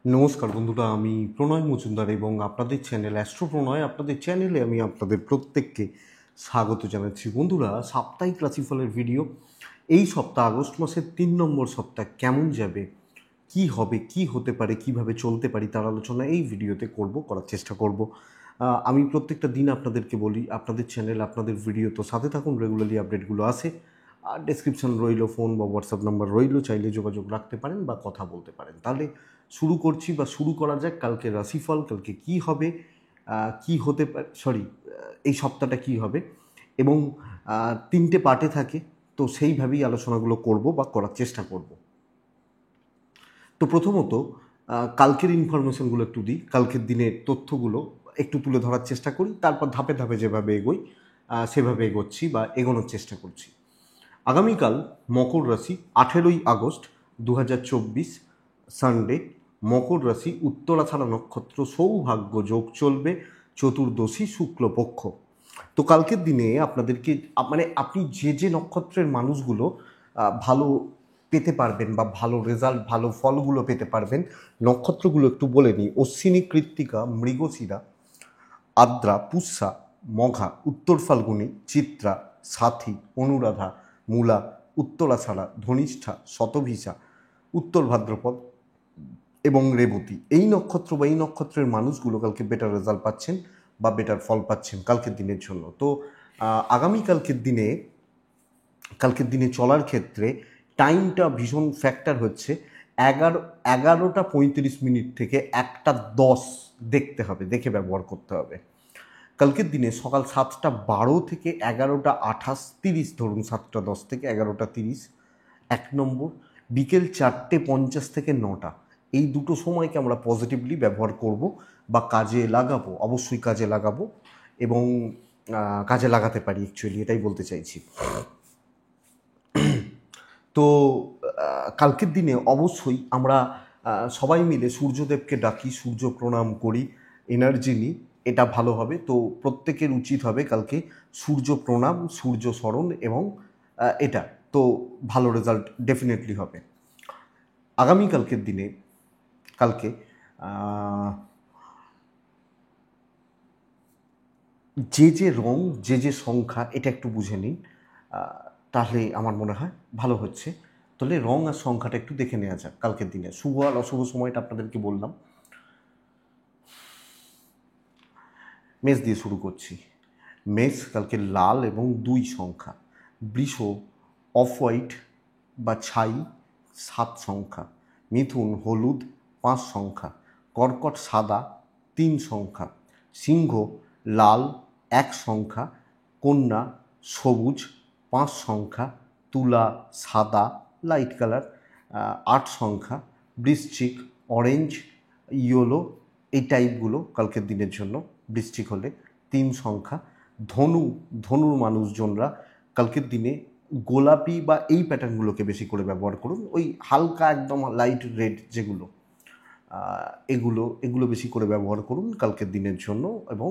নমস্কার বন্ধুরা, আমি প্রণয় মজুমদার এবং আপনাদের চ্যানেল অ্যাস্ট্রো প্রণয়, আপনাদের চ্যানেলে আমি আপনাদের প্রত্যেককে স্বাগত জানাচ্ছি। বন্ধুরা, সাপ্তাহিক রাশিফলের ভিডিও। এই সপ্তাহ আগস্ট মাসের 3 নম্বর সপ্তাহ কেমন যাবে, কি হবে, কি হতে পারে, কিভাবে চলতে পারি তার আলোচনা এই ভিডিওতে করার চেষ্টা করব। আমি প্রত্যেকটা দিন আপনাদেরকে বলি, আপনাদের চ্যানেল, আপনাদের ভিডিও তো সাথে থাকুন, রেগুলারলি আপডেটগুলো আসে। আর ডেসক্রিপশন রইল, ফোন বা হোয়াটসঅ্যাপ নাম্বার রইল, চাইলে যোগাযোগ রাখতে পারেন বা কথা বলতে পারেন। তাহলে শুরু করা যাক। কালকে রাশিফল, কালকে কি হবে, কি হতে পারে, এই সপ্তাহটা কি হবে, এবং 3টে পার্টে থাকে, তো সেইভাবেই আলোচনাগুলো করব বা করার চেষ্টা করব। তো প্রথমত কালকের ইনফরমেশনগুলো একটু দিই, কালকের দিনের তথ্যগুলো একটু তুলে ধরার চেষ্টা করি, তারপর ধাপে ধাপে যেভাবে এগোই সেভাবে এগোচ্ছি বা এগোনোর চেষ্টা করছি। আগামীকাল মকর রাশি, 18ই আগস্ট 2024, সানডে। মকর রাশি, উত্তরাষাঢ়া নক্ষত্র, সৌভাগ্য যোগ চলবে, চতুর্দশী শুক্লপক্ষ। তো কালকের দিনে আপনাদেরকে মানে আপনি যে যে নক্ষত্রের মানুষগুলো ভালো পেতে পারবেন বা ভালো রেজাল্ট, ভালো ফলগুলো পেতে পারবেন, নক্ষত্রগুলো একটু বলে নিই। অশ্বিনী, কৃত্তিকা, মৃগশিরা, আদ্রা, পুষ্যা, মঘা, উত্তর ফাল্গুনী, চিত্রা, সাথী, অনুরাধা, মূলা, উত্তরাষাঢ়া, ধনিষ্ঠা, শতভিষা, উত্তর ভাদ্রপদ এবং রেবতী। এই নক্ষত্র বা এই নক্ষত্রের মানুষগুলো কালকে বেটার রেজাল্ট পাচ্ছেন বা বেটার ফল পাচ্ছেন কালকের দিনের জন্য। তো কালকের দিনে চলার ক্ষেত্রে টাইমটা ভীষণ ফ্যাক্টর হচ্ছে। 11টা 35 মিনিট থেকে 1টা 10 দেখতে হবে, দেখে ব্যবহার করতে হবে। কালকের দিনে সকাল 7টা 12 থেকে 11টা 28-30, ধরুন 7টা 10 থেকে 11টা 30 এক নম্বর। বিকেল 4টে 50 থেকে 9টা, এই দুটো সময়কে আমরা পজিটিভলি ব্যবহার করব বা কাজে লাগাবো, অবশ্যই কাজে লাগাবো, এবং কাজে লাগাতে পারি, অ্যাকচুয়ালি এটাই বলতে চাইছি। তো কালকের দিনে অবশ্যই আমরা সবাই মিলে সূর্যদেবকে ডাকি, সূর্য প্রণাম করি, এনার্জি নিই, এটা ভালো হবে। তো প্রত্যেকের উচিত হবে কালকে সূর্য প্রণাম, সূর্য স্মরণ, এবং এটা তো ভালো রেজাল্ট ডেফিনেটলি হবে। আগামীকালকের দিনে কালকে যে যে রং, যে যে সংখ্যা, এটা একটু বুঝে নিন, তাহলে আমার মনে হয় ভালো হচ্ছে। তাহলে রং আর সংখ্যাটা একটু দেখে নেওয়া যাক কালকের দিনে। শুভ আর অশুভ সময়টা আপনাদেরকে বললাম। মেষ দিয়ে শুরু করছি। মেষ কালকে লাল এবং 2 সংখ্যা। বৃষ অফ হোয়াইট বা ছাই 7 সংখ্যা। মিথুন হলুদ 5 সংখ্যা। কর্কট সাদা 3 সংখ্যা। সিংহ লাল 1 সংখ্যা। কন্যা সবুজ 5 সংখ্যা। তুলা সাদা লাইট কালার 8 সংখ্যা। বৃশ্চিক অরেঞ্জ, ইয়েলো, এই টাইপগুলো কালকের দিনের জন্য। বৃশ্চিক হলে 3 সংখ্যা। ধনুর মানুষজনরা কালকের দিনে গোলাপি বা এই প্যাটার্নগুলোকে বেশি করে ব্যবহার করুন, ওই হালকা একদম লাইট রেড যেগুলো, এগুলো বেশি করে ব্যবহার করুন কালকের দিনের জন্য। এবং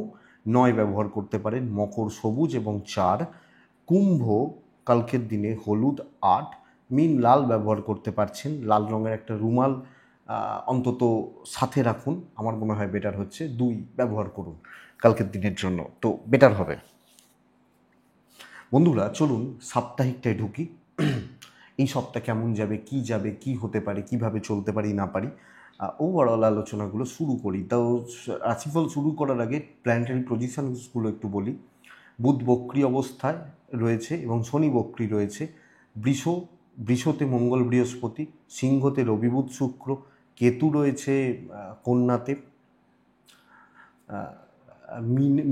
9 ব্যবহার করতে পারেন। মকর সবুজ এবং 4। কুম্ভ কালকের দিনে হলুদ 8। মীন লাল ব্যবহার করতে পারছেন, লাল রঙের একটা রুমাল অন্তত সাথে রাখুন, আমার মনে হয় বেটার হচ্ছে। 2 ব্যবহার করুন কালকের দিনের জন্য, তো বেটার হবে। বন্ধুরা, চলুন সাপ্তাহিকটায় ঢুকি। এই সপ্তাহ কেমন যাবে, কি হতে পারে, কিভাবে চলতে পারি না পারি, ওভারঅল আলোচনাগুলো শুরু করি। তাও রাশিফল শুরু করার আগে প্ল্যানেটারি পজিশনসগুলো একটু বলি। বুধ বক্রী অবস্থায় রয়েছে এবং শনি বক্রী রয়েছে। বৃষতে মঙ্গল বৃহস্পতি, সিংহতে রবি বুধ শুক্র, কেতু রয়েছে কন্যাতে,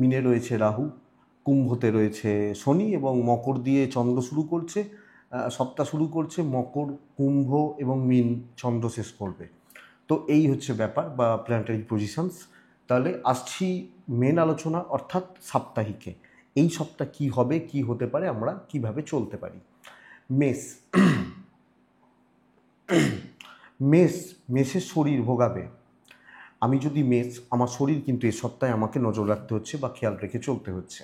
মিনে রয়েছে রাহু, কুম্ভতে রয়েছে শনি, এবং মকর দিয়ে চন্দ্র শুরু করছে, সপ্তাহ শুরু করছে। মকর, কুম্ভ এবং মীন চন্দ্র শেষ করবে। তো এই হচ্ছে ব্যাপার বা প্ল্যানেটারি পজিশনস। তাহলে আসছি মেন আলোচনা, অর্থাৎ সাপ্তাহিকে। এই সপ্তাহ কি হবে, কি হতে পারে, আমরা কিভাবে চলতে পারি। মেষ মেষের শরীর ভোগাবে। আমি যদি আমার শরীর কিন্তু এ সপ্তাহে আমাকে নজর রাখতে হচ্ছে বা খেয়াল রেখে চলতে হচ্ছে।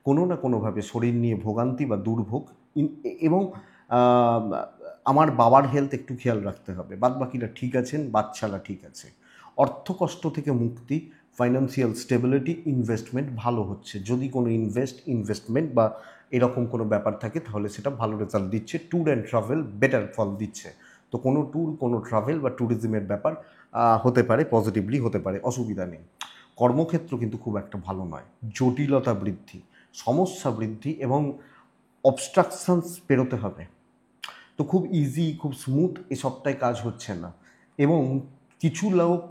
কোনো না কোনোভাবে শরীর নিয়ে ভোগান্তি বা দুর্ভোগ, এবং আমার বাবার হেলথ একটু খেয়াল রাখতে হবে। বাদ বাকিরা ঠিক আছেন, বাচ্চারা ঠিক আছে। অর্থকষ্ট থেকে মুক্তি, ফাইন্যান্সিয়াল স্টেবিলিটি, ইনভেস্টমেন্ট ভালো হচ্ছে। যদি কোনো ইনভেস্টমেন্ট বা এরকম কোনো ব্যাপার থাকে তাহলে সেটা ভালো রেজাল্ট দিচ্ছে। ট্যুর অ্যান্ড ট্রাভেল বেটার ফল দিচ্ছে। তো কোনো ট্যুর, কোনো ট্রাভেল বা ট্যুরিজমের ব্যাপার হতে পারে, পজিটিভলি হতে পারে, অসুবিধা নেই। কর্মক্ষেত্র কিন্তু খুব একটা ভালো নয়। জটিলতা বৃদ্ধি, সমস্যা বৃদ্ধি এবং অবস্ট্রাকশনস পেরোতে হবে। তো খুব ইজি, খুব স্মুথ এ সপ্তাহে কাজ হচ্ছে না। এবং কিছু লোক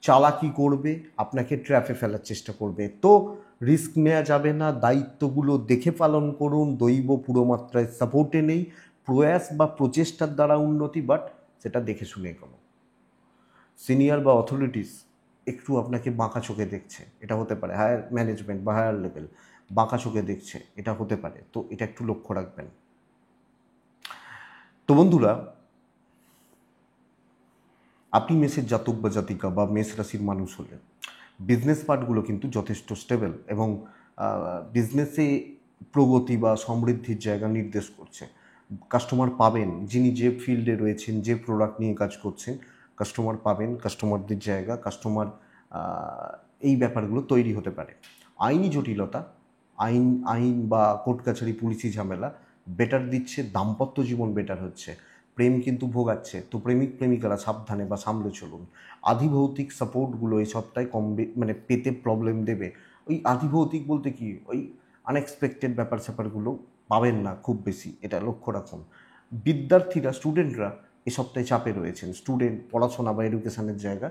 চালাকি করবে, আপনাকে ট্র্যাপে ফেলার চেষ্টা করবে। তো রিস্ক নেওয়া যাবে না, দায়িত্বগুলো দেখে পালন করুন। দৈব পুরো মাত্রায় সাপোর্টে নেই, প্রয়াস বা প্রচেষ্টার দ্বারা উন্নতি, বাট সেটা দেখে শুনে কোনো সিনিয়র বা অথরিটিস একটু আপনাকে বাঁকা চোখে দেখছে, এটা হতে পারে। হায়ার ম্যানেজমেন্ট বা হায়ার লেভেল বাঁকা চোখে দেখছে, এটা হতে পারে। তো এটা একটু লক্ষ্য রাখবেন। তো বন্ধুরা, আপনি মেষের জাতক বা জাতিকা বা মেষ রাশির মানুষ হলে বিজনেস পার্টগুলো কিন্তু যথেষ্ট স্টেবল এবং বিজনেসে প্রগতি বা সমৃদ্ধির জায়গা নির্দেশ করছে। কাস্টমার পাবেন, যিনি যে ফিল্ডে রয়েছেন, যে প্রোডাক্ট নিয়ে কাজ করছেন, কাস্টমার পাবেন, কাস্টমারদের জায়গা, কাস্টমার, এই ব্যাপারগুলো তৈরি হতে পারে। আইনি জটিলতা, আইন আইন বা কোর্ট কাছারি পুলিশি ঝামেলা বেটার দিচ্ছে। দাম্পত্য জীবন বেটার হচ্ছে। প্রেম কিন্তু ভোগাচ্ছে, তো প্রেমিক প্রেমিকারা সাবধানে বা সামলে চলুন। আধিভৌতিক সাপোর্টগুলো এই সপ্তাহে মানে পেতে প্রবলেম দেবে। ওই আধিভৌতিক বলতে কি, ওই আনএক্সপেক্টেড ব্যাপার স্যাপারগুলো পাবেন না খুব বেশি, এটা লক্ষ্য রাখুন। বিদ্যার্থীরা, স্টুডেন্টরা এ সপ্তাহে চাপে রয়েছেন। স্টুডেন্ট, পড়াশোনা বা এডুকেশনের জায়গা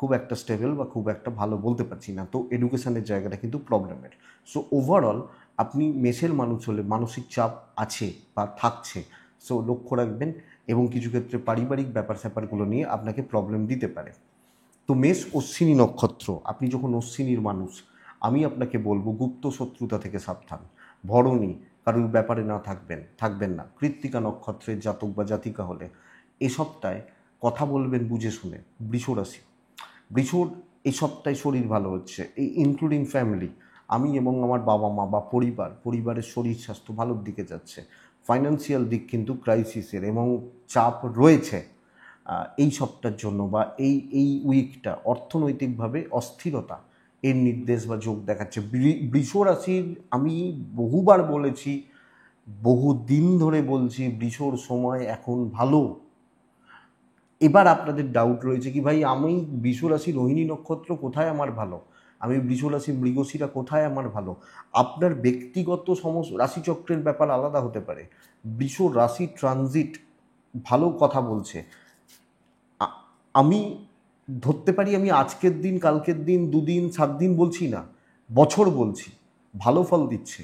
খুব একটা স্টেবল বা খুব একটা ভালো বলতে পারছি না। তো এডুকেশনের জায়গাটা কিন্তু প্রবলেমের। সো ওভারঅল আপনি মেষের মানুষ হলে মানসিক চাপ আছে বা থাকছে, সো লক্ষ্য রাখবেন। এবং কিছু ক্ষেত্রে পারিবারিক ব্যাপার স্যাপারগুলো নিয়ে আপনাকে প্রবলেম দিতে পারে। তো মেষ অশ্বিনী নক্ষত্র, আপনি যখন অশ্বিনীর মানুষ, আমি আপনাকে বলবো গুপ্ত শত্রুতা থেকে সাবধান। ভরণী, কারোর ব্যাপারে থাকবেন না। কৃত্তিকা নক্ষত্রের জাতক বা জাতিকা হলে এ সপ্তাহে কথা বলবেন বুঝে শুনে। বৃষ রাশি, বৃষর এই সপ্তাহে শরীর ভালো হচ্ছে, এই ইনক্লুডিং ফ্যামিলি, আমি এবং আমার বাবা মা বা পরিবারের শরীর স্বাস্থ্য ভালোর দিকে যাচ্ছে। ফাইন্যান্সিয়াল দিক কিন্তু ক্রাইসিসের এবং চাপ রয়েছে এই সপ্তাহের জন্য, বা এই উইকটা অর্থনৈতিকভাবে অস্থিরতা এর নির্দেশ বা যোগ দেখাচ্ছে। বৃষ রাশির, আমি বহুবার বলেছি, বহুদিন ধরে বলছি, বৃষর সময় এখন ভালো। এবার আপনাদের ডাউট রয়েছে কি ভাই, আমি বৃষ রাশি রোহিণী নক্ষত্র কোথায় আমার ভালো, আমি বৃষ রাশি মৃগশিরা কোথায় আমার ভালো? আপনার ব্যক্তিগত রাশিচক্রের ব্যাপার আলাদা হতে পারে। বৃষ রাশি ট্রানজিট ভালো কথা বলছে। আমি ধরতে পারি, আমি আজকের দিন, কালকের দিন, 2 দিন 7 দিন বলছি না, বছর বলছি, ভালো ফল দিচ্ছে।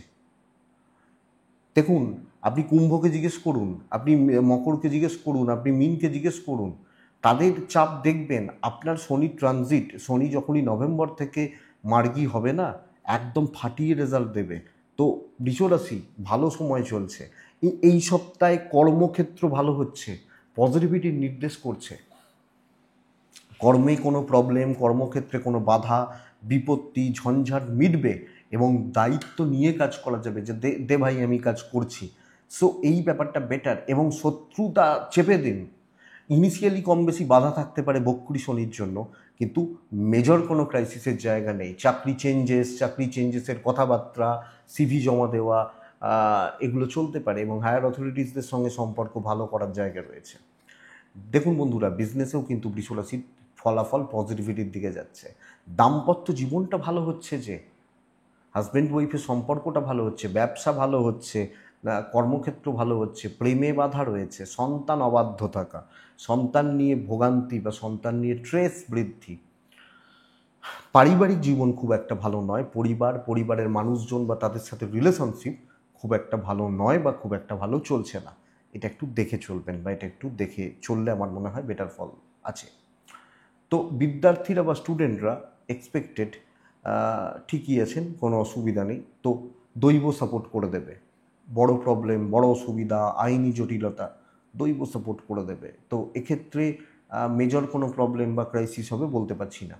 দেখুন, আপনি কুম্ভকে জিজ্ঞেস করুন, আপনি মকরকে জিজ্ঞেস করুন, আপনি মীনকে জিজ্ঞেস করুন, তাদের চাপ দেখবেন। আপনার শনি ট্রানজিট, শনি যখনই নভেম্বর থেকে মার্গী হবে না, একদম ফাটিয়ে রেজাল্ট দেবে। তো বৃষরাশি ভালো সময় চলছে। এই সপ্তাহে কর্মক্ষেত্র ভালো হচ্ছে, পজিটিভিটির নির্দেশ করছে। কর্মে কোনো প্রবলেম, কর্মক্ষেত্রে কোনো বাধা বিপত্তি ঝঞ্ঝাট মিটবে এবং দায়িত্ব নিয়ে কাজ করা যাবে, যে দে ভাই আমি কাজ করছি। সো এই ব্যাপারটা বেটার। এবং শত্রুতা চেপে দিন। ইনিশিয়ালি কম বেশি বাধা থাকতে পারে বক্রী শনির জন্য, কিন্তু মেজর কোনো ক্রাইসিসের জায়গা নেই। চাকরি চেঞ্জেসের কথাবার্তা, সিভি জমা দেওয়া, এগুলো চলতে পারে এবং হায়ার অথরিটিসদের সঙ্গে সম্পর্ক ভালো করার জায়গা রয়েছে। দেখুন বন্ধুরা, বিজনেসেও কিন্তু বৃষরাশির ফলাফল পজিটিভিটির দিকে যাচ্ছে। দাম্পত্য জীবনটা ভালো হচ্ছে, যে হাজব্যান্ড ওয়াইফের সম্পর্কটা ভালো হচ্ছে, ব্যবসা ভালো হচ্ছে, কর্মক্ষেত্র ভালো হচ্ছে, প্রেমে বাধা রয়েছে, সন্তান অবাধ্য থাকা, সন্তান নিয়ে ভোগান্তি বা সন্তান নিয়ে ট্রেস বৃদ্ধি। পারিবারিক জীবন খুব একটা ভালো নয়। পরিবারের মানুষজন বা তাদের সাথে রিলেশনশিপ খুব একটা ভালো নয় বা খুব একটা ভালো চলছে না। এটা একটু দেখে চলবেন, বা এটা একটু দেখে চললে আমার মনে হয় বেটার ফল আছে। তো বিদ্যার্থীরা বা স্টুডেন্টরা এক্সপেক্টেড ঠিকই আছেন, কোনো অসুবিধা নেই। তো দৈব সাপোর্ট করে দেবে। বড় প্রবলেম, বড় অসুবিধা, আইনি জটিলতা দৈব সাপোর্ট করে দেবে। তো এক্ষেত্রে মেজর কোনো প্রবলেম বা ক্রাইসিস হবে বলতে পারছি না।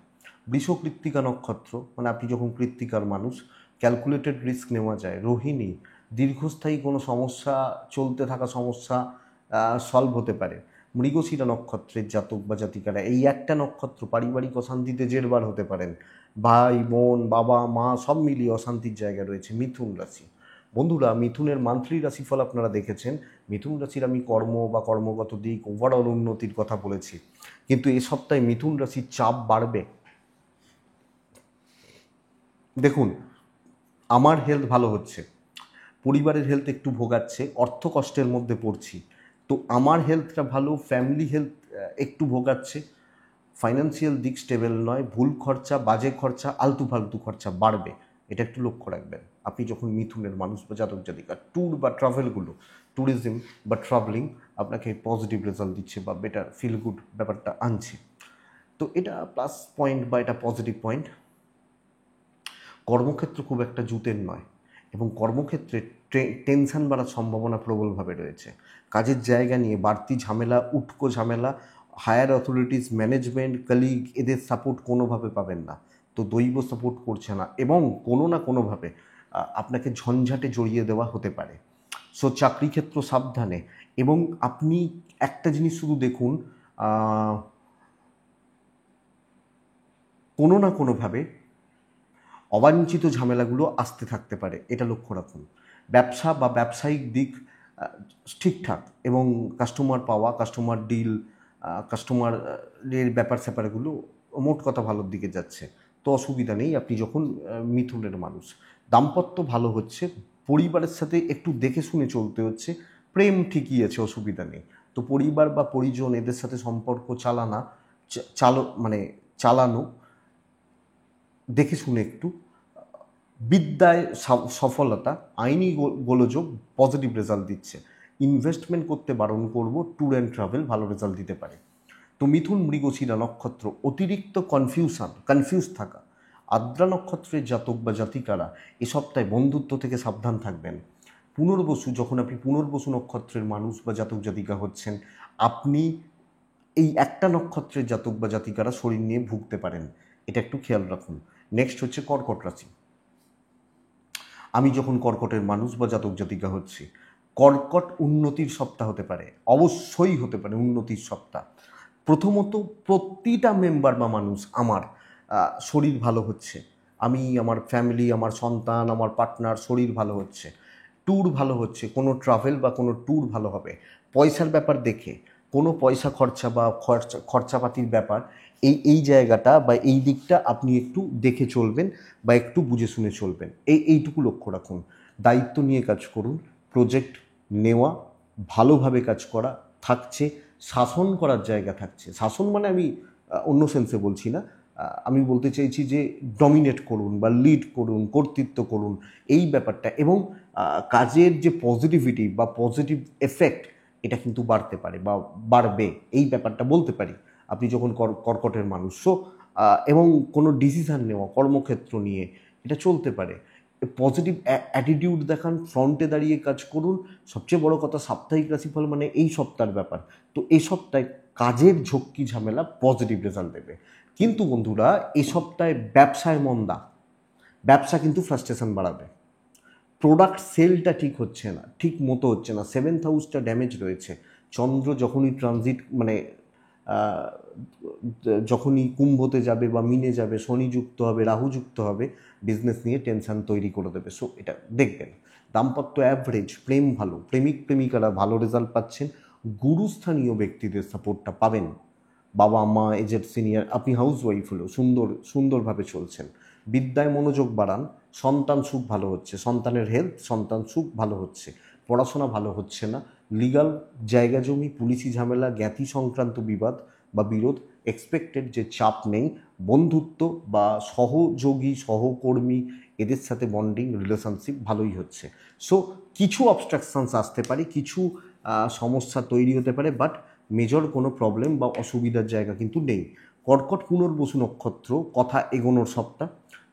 বৃষ কৃত্তিকা নক্ষত্র, মানে আপনি যখন কৃত্তিকার মানুষ, ক্যালকুলেটেড রিস্ক নেওয়া যায়। রোহিণী, দীর্ঘস্থায়ী কোনো সমস্যা, চলতে থাকা সমস্যা সলভ হতে পারে। মৃগশিরা নক্ষত্রের জাতক বা জাতিকারা এই একটা নক্ষত্র পারিবারিক অশান্তিতে জেরবার হতে পারেন। ভাই বোন বাবা মা সব মিলিয়ে অশান্তির জায়গা রয়েছে। মিথুন রাশি, বন্ধুরা মিথুনের মান্থলি রাশিফল আপনারা দেখেছেন। মিথুন রাশির আমি কর্ম বা কর্মগত দিক ওভারঅল উন্নতির কথা বলেছি, কিন্তু এই সপ্তাহে মিথুন রাশির চাপ বাড়বে। দেখুন, আমার হেলথ ভালো হচ্ছে, পরিবারের হেলথ একটু ভোগাচ্ছে, অর্থ কষ্টের মধ্যে পড়ছি, তো আমার হেলথটা ভালো, ফ্যামিলি হেলথ একটু ভোগাচ্ছে, ফাইন্যান্সিয়াল দিক স্টেবল নয়, ভুল খরচা বাজে খরচা আলতু ফালতু খরচা বাড়বে, এটা একটু লক্ষ্য রাখবেন। আপনি যখন মিথুনের মানুষ বা জাতক জাতিকা ট্যুর বা ট্রাভেলগুলো, ট্যুরিজম বা ট্রাভেলিং আপনাকে পজিটিভ রেজাল্ট দিচ্ছে বা বেটার ফিল গুড ব্যাপারটা আনছে, তো এটা প্লাস পয়েন্ট বা এটা পজিটিভ পয়েন্ট। কর্মক্ষেত্র খুব একটা জুতের নয়, এবং কর্মক্ষেত্রে টেনশন বাড়ার সম্ভাবনা প্রবলভাবে রয়েছে। কাজের জায়গা নিয়ে বাড়তি ঝামেলা, উটকো ঝামেলা, হায়ার অথরিটিস, ম্যানেজমেন্ট, কলিগ এদের সাপোর্ট কোনোভাবে পাবেন না, তো দৈব সাপোর্ট করছে না, এবং কোনো না কোনোভাবে আপনাকে ঝঞ্ঝাটে জড়িয়ে দেওয়া হতে পারে। সো চাকরি ক্ষেত্র সাবধানে, এবং আপনি একটা জিনিস শুধু দেখুন, কোনো না কোনোভাবে অবাঞ্ছিত ঝামেলাগুলো আসতে থাকতে পারে, এটা লক্ষ্য রাখুন। ব্যবসা বা ব্যবসায়িক দিক ঠিকঠাক, এবং কাস্টমার পাওয়া, কাস্টমার ডিল, কাস্টমারের ব্যাপার স্যাপারগুলো মোট কথা ভালোর দিকে যাচ্ছে, তো অসুবিধা নেই আপনি যখন মিথুনের মানুষ। দাম্পত্য ভালো হচ্ছে, পরিবারের সাথে একটু দেখে শুনে চলতে হচ্ছে, প্রেম ঠিকই আছে, অসুবিধা নেই। তো পরিবার বা পরিজন এদের সাথে সম্পর্ক চালানো দেখে শুনে একটু। বিদ্যায় সফলতা, আইনি গোলযোগ পজিটিভ রেজাল্ট দিচ্ছে। ইনভেস্টমেন্ট করতে বারণ করব, ট্যুর অ্যান্ড ট্রাভেল ভালো রেজাল্ট দিতে পারে। তো মিথুন মৃগশিরা নক্ষত্র অতিরিক্ত কনফিউজ থাকা, আদ্রা নক্ষত্রের জাতক বা জাতিকারা এ সপ্তাহে বন্ধুত্ব থেকে সাবধান থাকবেন। পুনর্বসু, যখন আপনি পুনর্বসু নক্ষত্রের মানুষ বা জাতক জাতিকা হচ্ছেন, আপনি এই একটা নক্ষত্রের জাতক বা জাতিকারা শরীর নিয়ে ভুগতে পারেন, এটা একটু খেয়াল রাখুন। নেক্সট হচ্ছে কর্কট রাশি। আমি যখন কর্কটের মানুষ বা জাতক জাতিকা হচ্ছি, কর্কট উন্নতির সপ্তাহ হতে পারে, অবশ্যই হতে পারে উন্নতির সপ্তাহ। প্রথমত প্রতিটা মেম্বার বা মানুষ আমার শরীর ভালো হচ্ছে, আমি, আমার ফ্যামিলি, আমার সন্তান, আমার পার্টনার শরীর ভালো হচ্ছে, ট্যুর ভালো হচ্ছে, কোনো ট্রাভেল বা কোনো ট্যুর ভালো হবে। পয়সার ব্যাপার দেখে, কোনো পয়সা খরচা বা খরচাপাতির ব্যাপার, এই জায়গাটা বা এই দিকটা আপনি একটু দেখে চলবেন বা একটু বুঝে শুনে চলবেন, এইটুকু লক্ষ্য রাখুন। দায়িত্ব নিয়ে কাজ করুন, প্রজেক্ট নেওয়া, ভালোভাবে কাজ করা থাকছে, শাসন করার জায়গা থাকছে। শাসন মানে আমি অন্য সেন্সে বলছি না, আমি বলতে চাইছি যে ডমিনেট করুন বা লিড করুন, কর্তৃত্ব করুন, এই ব্যাপারটা। এবং কাজের যে পজিটিভিটি বা পজিটিভ এফেক্ট, এটা কিন্তু বাড়তে পারে বা বাড়বে, এই ব্যাপারটা বলতে পারি আপনি যখন কর্কটের মানুষ। সো এবং কোনো ডিসিশান নেওয়া কর্মক্ষেত্র নিয়ে, এটা চলতে পারে। পজিটিভ অ্যাটিটিউড দেখান, ফ্রন্টে দাঁড়িয়ে কাজ করুন। সবচেয়ে বড় কথা, সাপ্তাহিক রাশিফল মানে এই সপ্তাহের ব্যাপার, তো এই সপ্তাহে কাজের ঝক্কি ঝামেলা পজিটিভ রেজাল্ট দেবে। কিন্তু বন্ধুরা, এই সপ্তাহে ব্যবসায় মন্দা, ব্যবসা কিন্তু ফ্রাস্ট্রেশন বাড়াবে। প্রোডাক্ট সেলটা ঠিক হচ্ছে না, ঠিক মতো হচ্ছে না, 7th হাউসটা ড্যামেজ রয়েছে। চন্দ্র যখনই ট্রানজিট যখনই কুম্ভতে যাবে বা মিনে যাবে, শনি যুক্ত হবে, রাহু যুক্ত হবে, বিজনেস নিয়ে টেনশন তৈরি করে দেবে। সো এটা দেখবেন। দাম্পত্য অ্যাভারেজ, প্রেম ভালো, প্রেমিক প্রেমিকারা ভালো রেজাল্ট পাচ্ছেন, গুরুস্থানীয় ব্যক্তিদের সাপোর্টটা পাবেন। বাবা মা, এজেড সিনিয়র, আপনি হাউস ওয়াইফ হলেও সুন্দরভাবে চলছেন। বিদ্যায় মনোযোগ বাড়ান, সন্তান সুখ ভালো হচ্ছে, সন্তানের হেলথ, সন্তান সুখ ভালো হচ্ছে, পড়াশোনা ভালো হচ্ছে না, লিগাল জায়গা জমি, পুলিশি ঝামেলা, জ্ঞাতি সংক্রান্ত বিবাদ বা বিরোধ এক্সপেক্টেড যে চাপ নেই। বন্ধুত্ব বা সহযোগী সহকর্মী এদের সাথে বন্ডিং রিলেশনশিপ ভালোই হচ্ছে। সো কিছু অবস্ট্রাকশনস আসতে পারে, কিছু সমস্যা তৈরি হতে পারে, বাট মেজর কোনো প্রবলেম বা অসুবিধার জায়গা কিন্তু নেই। কর্কট পুনর্বসু নক্ষত্র, কথা এগোনোর সপ্তাহ।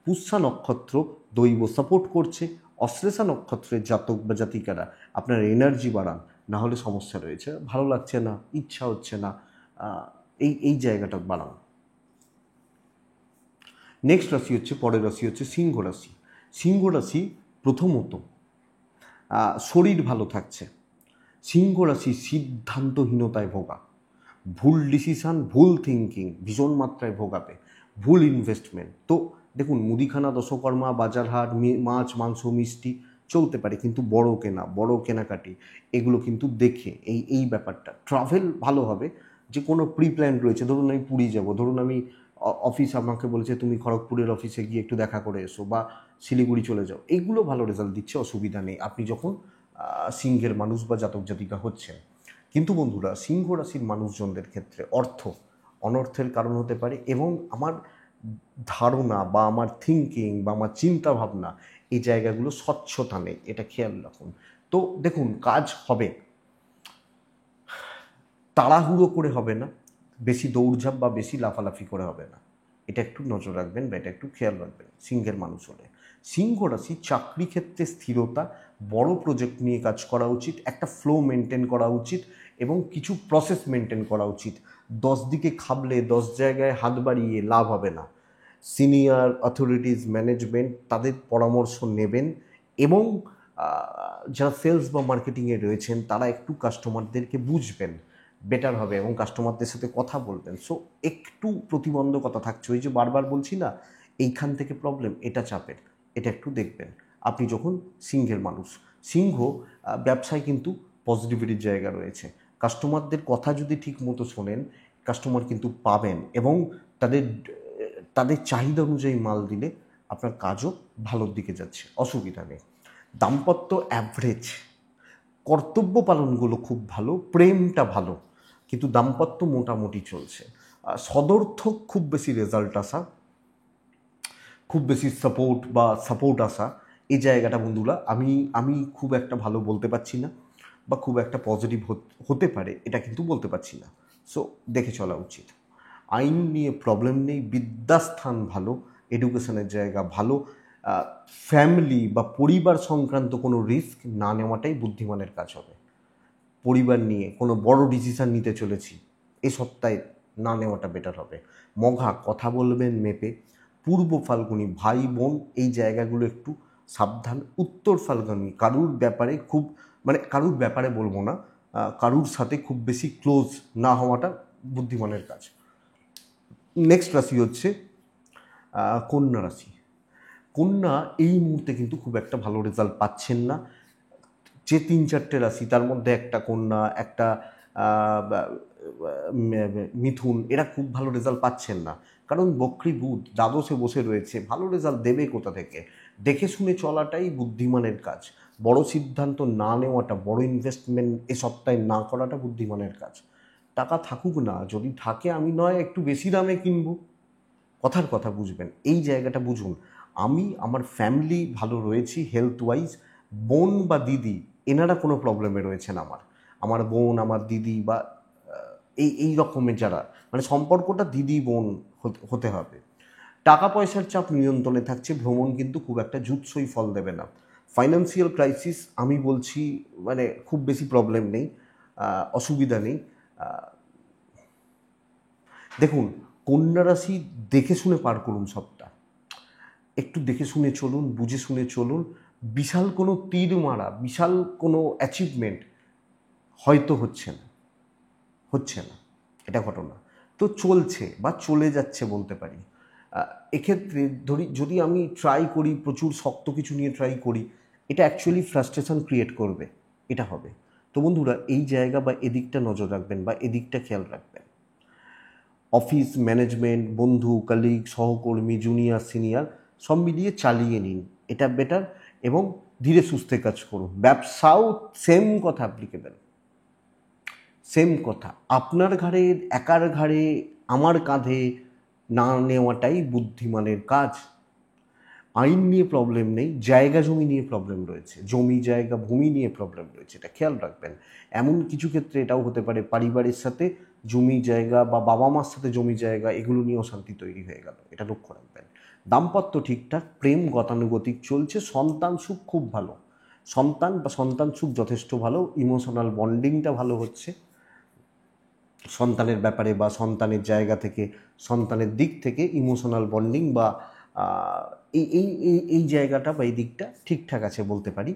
পুষ্যা নক্ষত্র দৈব সাপোর্ট করছে। অশ্লেষা নক্ষত্রের জাতক বা জাতিকারা আপনার এনার্জি বাড়ান, না হলে সমস্যা রয়েছে, ভালো লাগছে না, ইচ্ছা হচ্ছে না, এই জায়গাটা বাড়ান। নেক্সট রাশি হচ্ছে, পরের রাশি হচ্ছে সিংহ রাশি। সিংহ রাশি প্রথমত শরীর ভালো থাকছে। সিংহ রাশি সিদ্ধান্তহীনতায় ভোগা, ভুল ডিসিশান, ভুল থিঙ্কিং ভীষণ মাত্রায় ভোগাবে, ভুল ইনভেস্টমেন্ট। তো দেখুন, মুদিখানা, দশকর্মা, বাজারহাট, মাছ মাংস মিষ্টি চলতে পারে, কিন্তু বড় কেনা, বড় কেনাকাটি এগুলো কিন্তু দেখে এই ব্যাপারটা। ট্রাভেল ভালো হবে, যে কোনো প্রি প্ল্যান রয়েছে। ধরুন আমি পুরী যাব, ধরুন আমি অফিস আমাকে বলেছে তুমি খড়গপুরের অফিসে গিয়ে একটু দেখা করে এসো, বা শিলিগুড়ি চলে যাও, এগুলো ভালো রেজাল্ট দিচ্ছে, অসুবিধা নেই আপনি যখন সিংহের মানুষ বা জাতক জাতিকা হচ্ছেন। কিন্তু বন্ধুরা, সিংহ রাশির মানুষজনদের ক্ষেত্রে অর্থ অনর্থের কারণ হতে পারে, এবং আমার ধারণা বা আমার থিঙ্কিং বা আমার চিন্তা ভাবনা, এই জায়গাগুলো স্বচ্ছতা নেই, এটা খেয়াল রাখুন। তো দেখুন, কাজ হবে, তাড়াহুড়ো করে হবে না, বেশি দৌড়ঝাঁপ বা বেশি লাফালাফি করে হবে না, এটা একটু নজর রাখবেন বা এটা একটু খেয়াল রাখবেন সিংহের মানুষ হলে। সিংহ রাশি চাকরি ক্ষেত্রে স্থিরতা, বড় প্রজেক্ট নিয়ে কাজ করা উচিত, একটা ফ্লো মেনটেন করা উচিত এবং কিছু প্রসেস মেনটেন করা উচিত। 10 দিকে খাবলে 10 জায়গায় হাত বাড়িয়ে লাভ হবে না। সিনিয়র অথরিটিস, ম্যানেজমেন্ট, তাদের পরামর্শ নেবেন, এবং যারা সেলস বা মার্কেটিংয়ে রয়েছেন তারা একটু কাস্টমারদেরকে বুঝবেন, বেটার হবে, এবং কাস্টমারদের সাথে কথা বলবেন। সো একটু প্রতিবন্ধকতা থাকছে, ওই যে বারবার বলছি না, এইখান থেকে প্রবলেম, এটা চাপের, এটা একটু দেখবেন আপনি যখন সিংহের মানুষ। সিংহ ব্যবসায় কিন্তু পজিটিভিটির জায়গা রয়েছে, কাস্টমারদের কথা যদি ঠিক মতো শোনেন, কাস্টমার কিন্তু পাবেন, এবং তাদের তাদের চাহিদা অনুযায়ী মাল দিলে আপনার কাজও ভালোর দিকে যাচ্ছে, অসুবিধা নেই। দাম্পত্য অ্যাভারেজ, কর্তব্য পালনগুলো খুব ভালো, প্রেমটা ভালো, কিন্তু দাম্পত্য মোটামুটি চলছে। সদর্থক খুব বেশি রেজাল্ট আসা, খুব বেশি সাপোর্ট আসা, এই জায়গাটা বন্ধুরা আমি খুব একটা ভালো বলতে পারছি না, বা খুব একটা পজিটিভ হতে পারে এটা কিন্তু বলতে পারছি না। সো দেখে চলা উচিত। আইন নিয়ে প্রবলেম নেই, বিদ্যাস্থান ভালো, এডুকেশনের জায়গা ভালো, ফ্যামিলি বা পরিবার সংক্রান্ত কোনো রিস্ক না নেওয়াটাই বুদ্ধিমানের কাজ হবে। পরিবার নিয়ে কোনো বড় ডিসিশান নিতে চলেছি, এ সপ্তাহে না নেওয়াটা বেটার হবে। মঘা, কথা বলবেন মেপে। পূর্ব ফাল্গুনি, ভাই বোন, এই জায়গাগুলো একটু সাবধান। উত্তর ফাল্গুনি, কারুর ব্যাপারে খুব, মানে কারুর ব্যাপারে বলবো না, কারুর সাথে খুব বেশি ক্লোজ না হওয়াটা বুদ্ধিমানের কাজ। নেক্সট রাশি হচ্ছে কন্যা রাশি। কন্যা এই মুহূর্তে কিন্তু খুব একটা ভালো রেজাল্ট পাচ্ছেন না। যে 3-4টে রাশি, তার মধ্যে একটা কন্যা, একটা মিথুন, এরা খুব ভালো রেজাল্ট পাচ্ছেন না, কারণ বক্রী বুধ দ্বাদশে বসে রয়েছে, ভালো রেজাল্ট দেবে কোথা থেকে? দেখে শুনে চলাটাই বুদ্ধিমানের কাজ। বড় সিদ্ধান্ত না নেওয়াটা, বড় ইনভেস্টমেন্ট এ সপ্তাহে না করাটা বুদ্ধিমানের কাজ। টাকা থাকুক না, যদি থাকে আমি নয় একটু বেশি দামে কিনবো, কথার কথা বুঝবেন, এই জায়গাটা বুঝুন। আমি আমার ফ্যামিলি ভালো রয়েছি হেলথ ওয়াইজ। বোন বা দিদি, এনারা কোনো প্রবলেমে রয়েছেন, আমার বোন, আমার দিদি, বা এই রকমের যারা, মানে সম্পর্কটা দিদি বোন হতে হবে। টাকা পয়সার চাপ নিয়ন্ত্রণে থাকছে, ভ্রমণ কিন্তু খুব একটা জুৎসই ফল দেবে না। ফাইন্যান্সিয়াল ক্রাইসিস আমি বলছি, মানে খুব বেশি প্রবলেম নেই, অসুবিধা নেই। দেখুন, কন্যা রাশি দেখে শুনে পার করুন সবটা, একটু দেখে শুনে চলুন, বুঝে শুনে চলুন। বিশাল কোনো তীর মারা, বিশাল কোনো অ্যাচিভমেন্ট হয়তো হচ্ছে না, এটা ঘটনা। তো চলছে বা চলে যাচ্ছে বলতে পারি। এক্ষেত্রে যদি আমি ট্রাই করি, প্রচুর শক্ত কিছু নিয়ে ট্রাই করি, এটা অ্যাকচুয়ালি ফ্রাস্ট্রেশন ক্রিয়েট করবে, এটা হবে। তো বন্ধুরা, এই জায়গা বা এদিকটা নজর রাখবেন বা এদিকটা খেয়াল রাখবেন। অফিস ম্যানেজমেন্ট, বন্ধু, কলিগ, সহকর্মী, জুনিয়র, সিনিয়র সব মিলিয়ে চালিয়ে নিন, এটা বেটার, এবং ধীরে সুস্থে কাজ করুন। ব্যবসাও সেম কথা অ্যাপ্লিকেবল, সেম কথা, আপনার ঘাড়ে, একার ঘাড়ে, আমার কাঁধে না নেওয়াটাই বুদ্ধিমানের কাজ। আইন নিয়ে প্রবলেম নেই, জায়গা জমি নিয়ে প্রবলেম রয়েছে, জমি জায়গা ভূমি নিয়ে প্রবলেম রয়েছে, এটা খেয়াল রাখবেন। এমন কিছু ক্ষেত্রে এটাও হতে পারে পরিবারের সাথে জমি জায়গা বা বাবা মার সাথে জমি জায়গা এগুলো নিয়েও শান্তি তৈরি হয়ে গেল, এটা লক্ষ্য রাখবেন। দাম্পত্য ঠিকঠাক, প্রেম গতানুগতিক চলছে, সন্তান সুখ খুব ভালো, সন্তান সুখ যথেষ্ট ভালো, ইমোশনাল বন্ডিংটা ভালো হচ্ছে সন্তানের ব্যাপারে, বা সন্তানের জায়গা থেকে, সন্তানের দিক থেকে ইমোশনাল বন্ডিং বা এই এই এই এই জায়গাটা বা এই দিকটা ঠিকঠাক আছে বলতে পারি।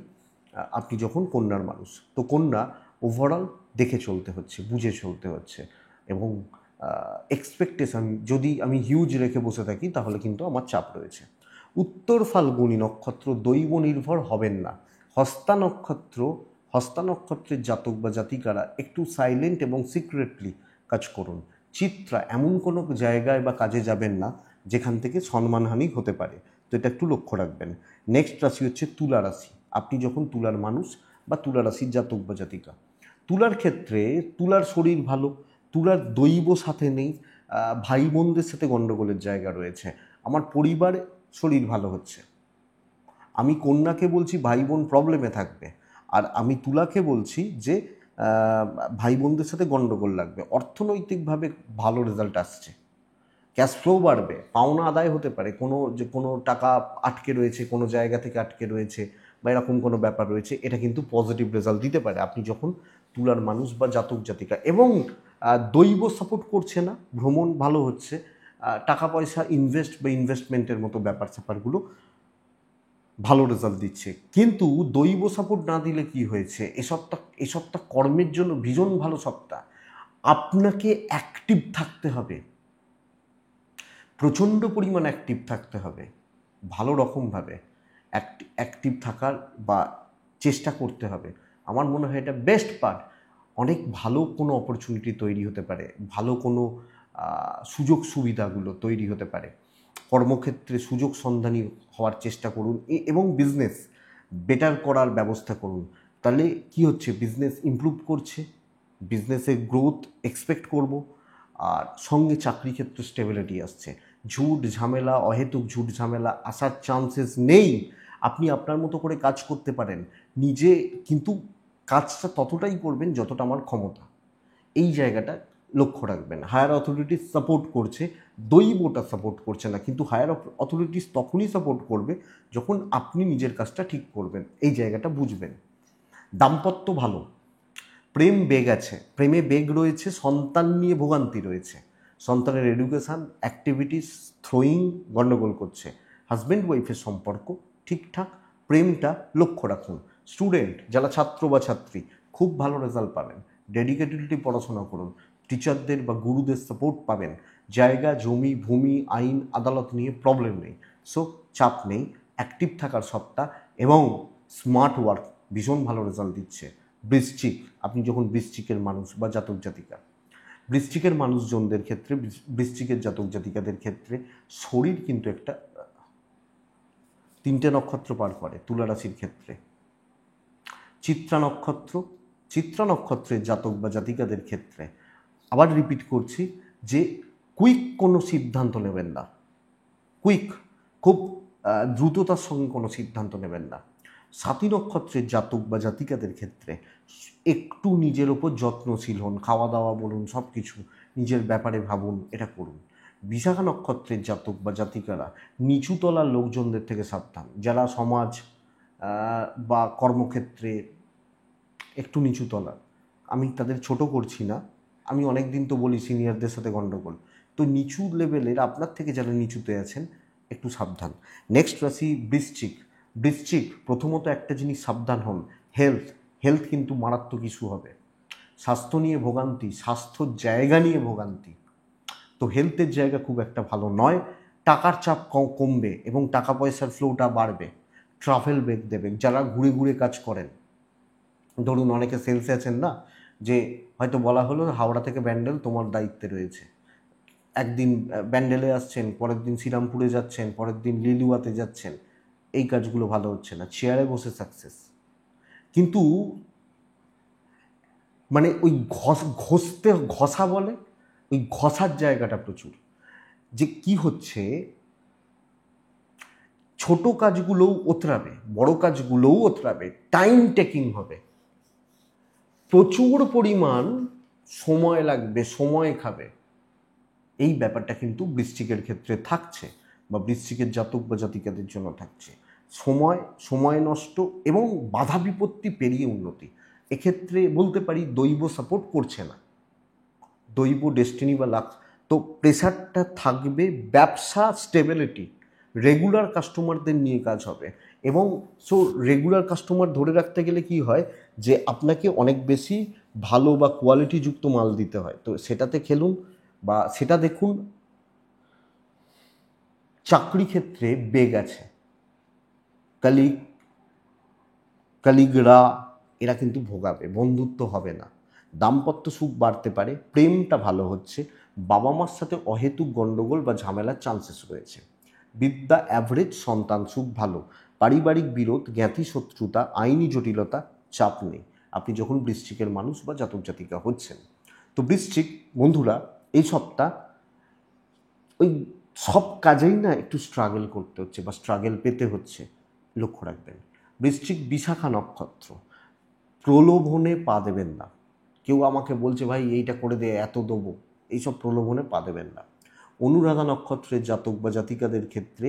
আপনি যখন কন্যার মানুষ, তো কন্যা ওভারঅল দেখে চলতে হচ্ছে, বুঝে চলতে হচ্ছে, এবং এক্সপেকটেশন যদি আমি হিউজ রেখে বসে থাকি তাহলে কিন্তু আমার চাপ রয়েছে। উত্তর ফাল্গুনী নক্ষত্র দৈব নির্ভর হবেন না। হস্তা নক্ষত্রের জাতক বা জাতিকারা একটু সাইলেন্ট এবং সিক্রেটলি কাজ করুন। চিত্রা এমন কোনো জায়গায় বা কাজে যাবেন না যেখান থেকে সম্মানহানি হতে পারে, তো এটা একটু লক্ষ্য রাখবেন। নেক্সট রাশি হচ্ছে তুলা রাশি। আপনি যখন তুলার মানুষ বা তুলা রাশির জাতক বা জাতিকা, তুলার ক্ষেত্রে তুলার শরীর ভালো, তুলার দৈব সাথে নেই, ভাই বোনদের সাথে গণ্ডগোলের জায়গা রয়েছে, আমার পরিবার শরীর ভালো হচ্ছে। আমি কন্যাকে বলছি ভাই বোন প্রবলেমে থাকবে, আর আমি তুলাকে বলছি যে ভাই বোনদের সাথে গণ্ডগোল লাগবে। অর্থনৈতিকভাবে ভালো রেজাল্ট আসছে, ক্যাশ ফ্লো বাড়বে, পাওনা আদায় হতে পারে, কোনো টাকা আটকে রয়েছে, কোনো জায়গা থেকে আটকে রয়েছে বা এরকম কোনো ব্যাপার রয়েছে, এটা কিন্তু পজিটিভ রেজাল্ট দিতে পারে আপনি যখন তুলার মানুষ বা জাতক জাতিকা। এবং দৈব সাপোর্ট করছে না, ভ্রমণ ভালো হচ্ছে, টাকা পয়সা ইনভেস্টমেন্টের মতো ব্যাপার স্যাপারগুলো ভালো রেজাল্ট দিচ্ছে। কিন্তু দৈব সাপোর্ট না দিলে কি হয়েছে, এসবটা কর্মের জন্য ভীষণ ভালো সপ্তাহ। আপনাকে অ্যাক্টিভ থাকতে হবে, প্রচণ্ড পরিমাণ অ্যাক্টিভ থাকতে হবে, ভালো রকমভাবে অ্যাক্টিভ থাকার বা চেষ্টা করতে হবে। আমার মনে হয় এটা বেস্ট পার্ট। অনেক ভালো কোনো অপরচুনিটি তৈরি হতে পারে, ভালো কোনো সুযোগ সুবিধাগুলো তৈরি হতে পারে। কর্মক্ষেত্রে সুযোগ সন্ধানী হওয়ার চেষ্টা করুন এবং বিজনেস বেটার করার ব্যবস্থা করুন। তাহলে কি হচ্ছে, বিজনেস ইমপ্রুভ করছে, বিজনেসের গ্রোথ এক্সপেক্ট করব, আর সঙ্গে চাকরি ক্ষেত্রে স্টেবিলিটি আসছে। ঝুট ঝামেলা, অহেতুক ঝুট ঝামেলা আসার চান্সেস নেই। আপনি আপনার মতো করে কাজ করতে পারেন নিজে, কিন্তু কাজটা ততটাই করবেন যতটা আমার ক্ষমতা, এই জায়গাটা লক্ষ্য রাখবেন। হায়ার অথরিটিস সাপোর্ট করছে, দৈবটা সাপোর্ট করছে না, কিন্তু হায়ার অথরিটিস তখনই সাপোর্ট করবে যখন আপনি নিজের কাজটা ঠিক করবেন, এই জায়গাটা বুঝবেন। দাম্পত্য ভালো, প্রেম বেগ আছে, প্রেমে বেগ রয়েছে, সন্তান নিয়ে ভোগান্তি রয়েছে, সন্তানের এডুকেশান অ্যাক্টিভিটিস থ্রোয়িং গণ্ডগোল করছে। হাজব্যান্ড ওয়াইফের সম্পর্ক ঠিকঠাক, প্রেমটা লক্ষ্য রাখুন। স্টুডেন্ট যারা ছাত্র বা ছাত্রী খুব ভালো রেজাল্ট পাবেন, ডেডিকেটেডলি পড়াশোনা করুন, টিচারদের বা গুরুদের সাপোর্ট পাবেন। জায়গা জমি ভূমি আইন আদালত নিয়ে প্রবলেম নেই, সো চাপ নেই, অ্যাক্টিভ থাকার সত্তা এবং স্মার্ট ওয়ার্ক ভীষণ ভালো রেজাল্ট দিচ্ছে। বৃশ্চিক, আপনি যখন বৃশ্চিকের মানুষ বা জাতক জাতিকা, বৃশ্চিকের মানুষজনদের ক্ষেত্রে, বৃশ্চিকের জাতক জাতিকাদের ক্ষেত্রে শরীর কিন্তু একটা 3টে নক্ষত্র পার করে তুলা রাশির ক্ষেত্রে। চিত্রা নক্ষত্রের জাতক বা জাতিকাদের ক্ষেত্রে আবার রিপিট করছি যে কুইক কোনো সিদ্ধান্ত নেবেন না, খুব দ্রুততার সঙ্গে কোনো সিদ্ধান্ত নেবেন না। সাথী নক্ষত্রের জাতক বা জাতিকাদের ক্ষেত্রে একটু নিজের ওপর যত্নশীল হন, খাওয়া দাওয়া বলুন, সব কিছু নিজের ব্যাপারে ভাবুন, এটা করুন। বিশাখা নক্ষত্রের জাতক বা জাতিকারা নিচুতলার লোকজনদের থেকে সাবধান, যারা সমাজ বা কর্মক্ষেত্রে একটু নিচুতলার, আমি তাদের ছোট করছি না, আমি অনেক দিন তো বলি সিনিয়রদের সাথে গণ্ডগোল, তো নিচু লেভেলের আপনার থেকে যারা নিচুতে আছেন একটু সাবধান। নেক্সট রাশি বৃশ্চিক প্রথমত একটা জিনিস সাবধান হন, হেলথ কিন্তু মারাত্মক ইস্যু হবে। স্বাস্থ্য নিয়ে ভোগান্তি, স্বাস্থ্যর জায়গা নিয়ে ভোগান্তি, তো হেলথের জায়গা খুব একটা ভালো নয়। টাকার চাপ কমবে এবং টাকা পয়সার ফ্লোটা বাড়বে। ট্রাভেল ব্রেক দেবেন, যারা ঘুরে ঘুরে কাজ করেন, ধরুন অনেকে সেলসে আছেন না, যে হয়তো বলা হলো হাওড়া থেকে ব্যান্ডেল তোমার দায়িত্বে রয়েছে, একদিন ব্যান্ডেলে আসছেন, পরের দিন শ্রীরামপুরে যাচ্ছেন, পরের দিন লিলুয়াতে যাচ্ছেন, এই কাজগুলো ভালো হচ্ছে না, চেয়ারে বসে সাকসেস। কিন্তু মানে ওই ঘষা বলে, ওই ঘষার জায়গাটা প্রচুর, যে কি হচ্ছে, ছোট কাজগুলোও ওতরাবে, বড় কাজগুলোও ওতরাবে, টাইম টেকিং হবে, প্রচুর পরিমাণ সময় লাগবে, সময় খাবে, এই ব্যাপারটা কিন্তু বৃশ্চিকের ক্ষেত্রে থাকছে বা বৃশ্চিকের জাতক বা জাতিকাদের জন্য থাকছে। সময় নষ্ট এবং বাধা বিপত্তি পেরিয়ে উন্নতি, এক্ষেত্রে বলতে পারি দৈব সাপোর্ট করছে না, দৈব ডেস্টিনি বা লাক, তো প্রেশারটা থাকবে। ব্যবসা স্টেবিলিটি, রেগুলার কাস্টমারদের নিয়ে কাজ হবে, এবং সো রেগুলার কাস্টমার ধরে রাখতে গেলে কি হয়, যে আপনাকে অনেক বেশি ভালো বা কোয়ালিটিযুক্ত মাল দিতে হয়, তো সেটাতে খেলুন বা সেটা দেখুন। চাকরি ক্ষেত্রে বেগ আছে, কালিগরা এরা কিন্তু ভোগাবে, বন্ধুত্ব হবে না, দাম্পত্য সুখ বাড়তে পারে, প্রেমটা ভালো হচ্ছে, বাবা মার সাথে অহেতুক গণ্ডগোল বা ঝামেলার চান্সেস রয়েছে। বিদ্যা অ্যাভারেজ, সন্তান সুখ ভালো, পারিবারিক বিরোধ, জ্ঞাতি শত্রুতা, আইনি জটিলতা, চাপ নেই। আপনি যখন বৃশ্চিকের মানুষ বা জাতক জাতিকা হচ্ছেন, তো বৃশ্চিক বন্ধুরা এই সপ্তাহ ওই সব কাজেই না একটু স্ট্রাগল করতে হচ্ছে বা স্ট্রাগল পেতে হচ্ছে, লক্ষ্য রাখবেন। বৃশ্চিক বিশাখা নক্ষত্র, প্রলোভনে পা দেবেন না। কেউ আমাকে বলছে ভাই এইটা করে দে, এত দেবো, এইসব প্রলোভনে পা দেবেন না। অনুরাধা নক্ষত্রের জাতক বা জাতিকাদের ক্ষেত্রে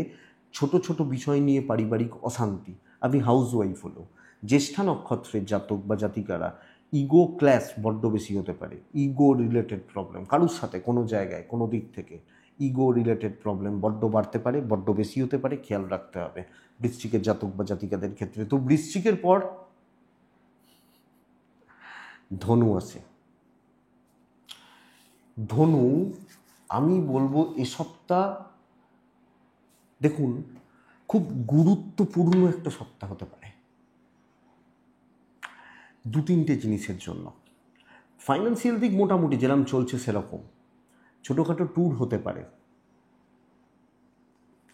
ছোট ছোট বিষয় নিয়ে পারিবারিক অশান্তি, আপনি হাউস ওয়াইফ হলো। জ্যেষ্ঠা নক্ষত্রের জাতক বা জাতিকারা ইগো ক্ল্যাশ বড্ড বেশি হতে পারে, ইগো রিলেটেড প্রবলেম কারুর সাথে কোনো জায়গায় কোনো দিক থেকে ইগো রিলেটেড প্রবলেম বড্ড বাড়তে পারে, বড্ড বেশি হতে পারে, খেয়াল রাখতে হবে বৃশ্চিকের জাতক বা জাতিকাদের ক্ষেত্রে। তো বৃশ্চিকের পর ধনু আছে। ধনু, আমি বলবো এ সপ্তাহ দেখুন খুব গুরুত্বপূর্ণ একটা সপ্তাহ হতে পারে দু তিনটে জিনিসের জন্য। ফাইন্যান্সিয়াল দিক মোটামুটি যেরকম চলছে সেরকম, ছোটোখাটো ট্যুর হতে পারে।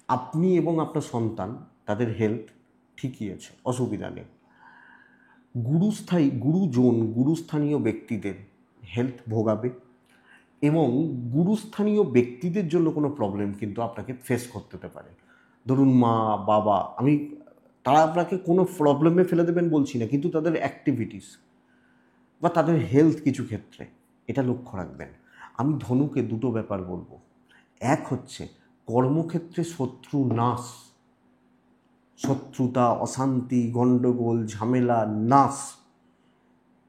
আপনি এবং আপনার সন্তান তাদের হেলথ ঠিকই আছে, অসুবিধা নেই। গুরুস্থানীয় ব্যক্তিদের হেলথ ভোগাবে এবং গুরুস্থানীয় ব্যক্তিদের জন্য কোনো প্রবলেম কিন্তু আপনাকে ফেস করতে হতে পারে। ধরুন মা বাবা, তারা আপনাকে কোনো প্রবলেমে ফেলে দেবেন বলছি না, কিন্তু তাদের অ্যাক্টিভিটিস বা তাদের হেলথ কিছু ক্ষেত্রে এটা লক্ষ্য রাখবেন। আমি ধনুকে দুটো ব্যাপার বলবো। এক হচ্ছে কর্মক্ষেত্রে শত্রু নাশ, শত্রুতা, অশান্তি, গণ্ডগোল, ঝামেলা নাশ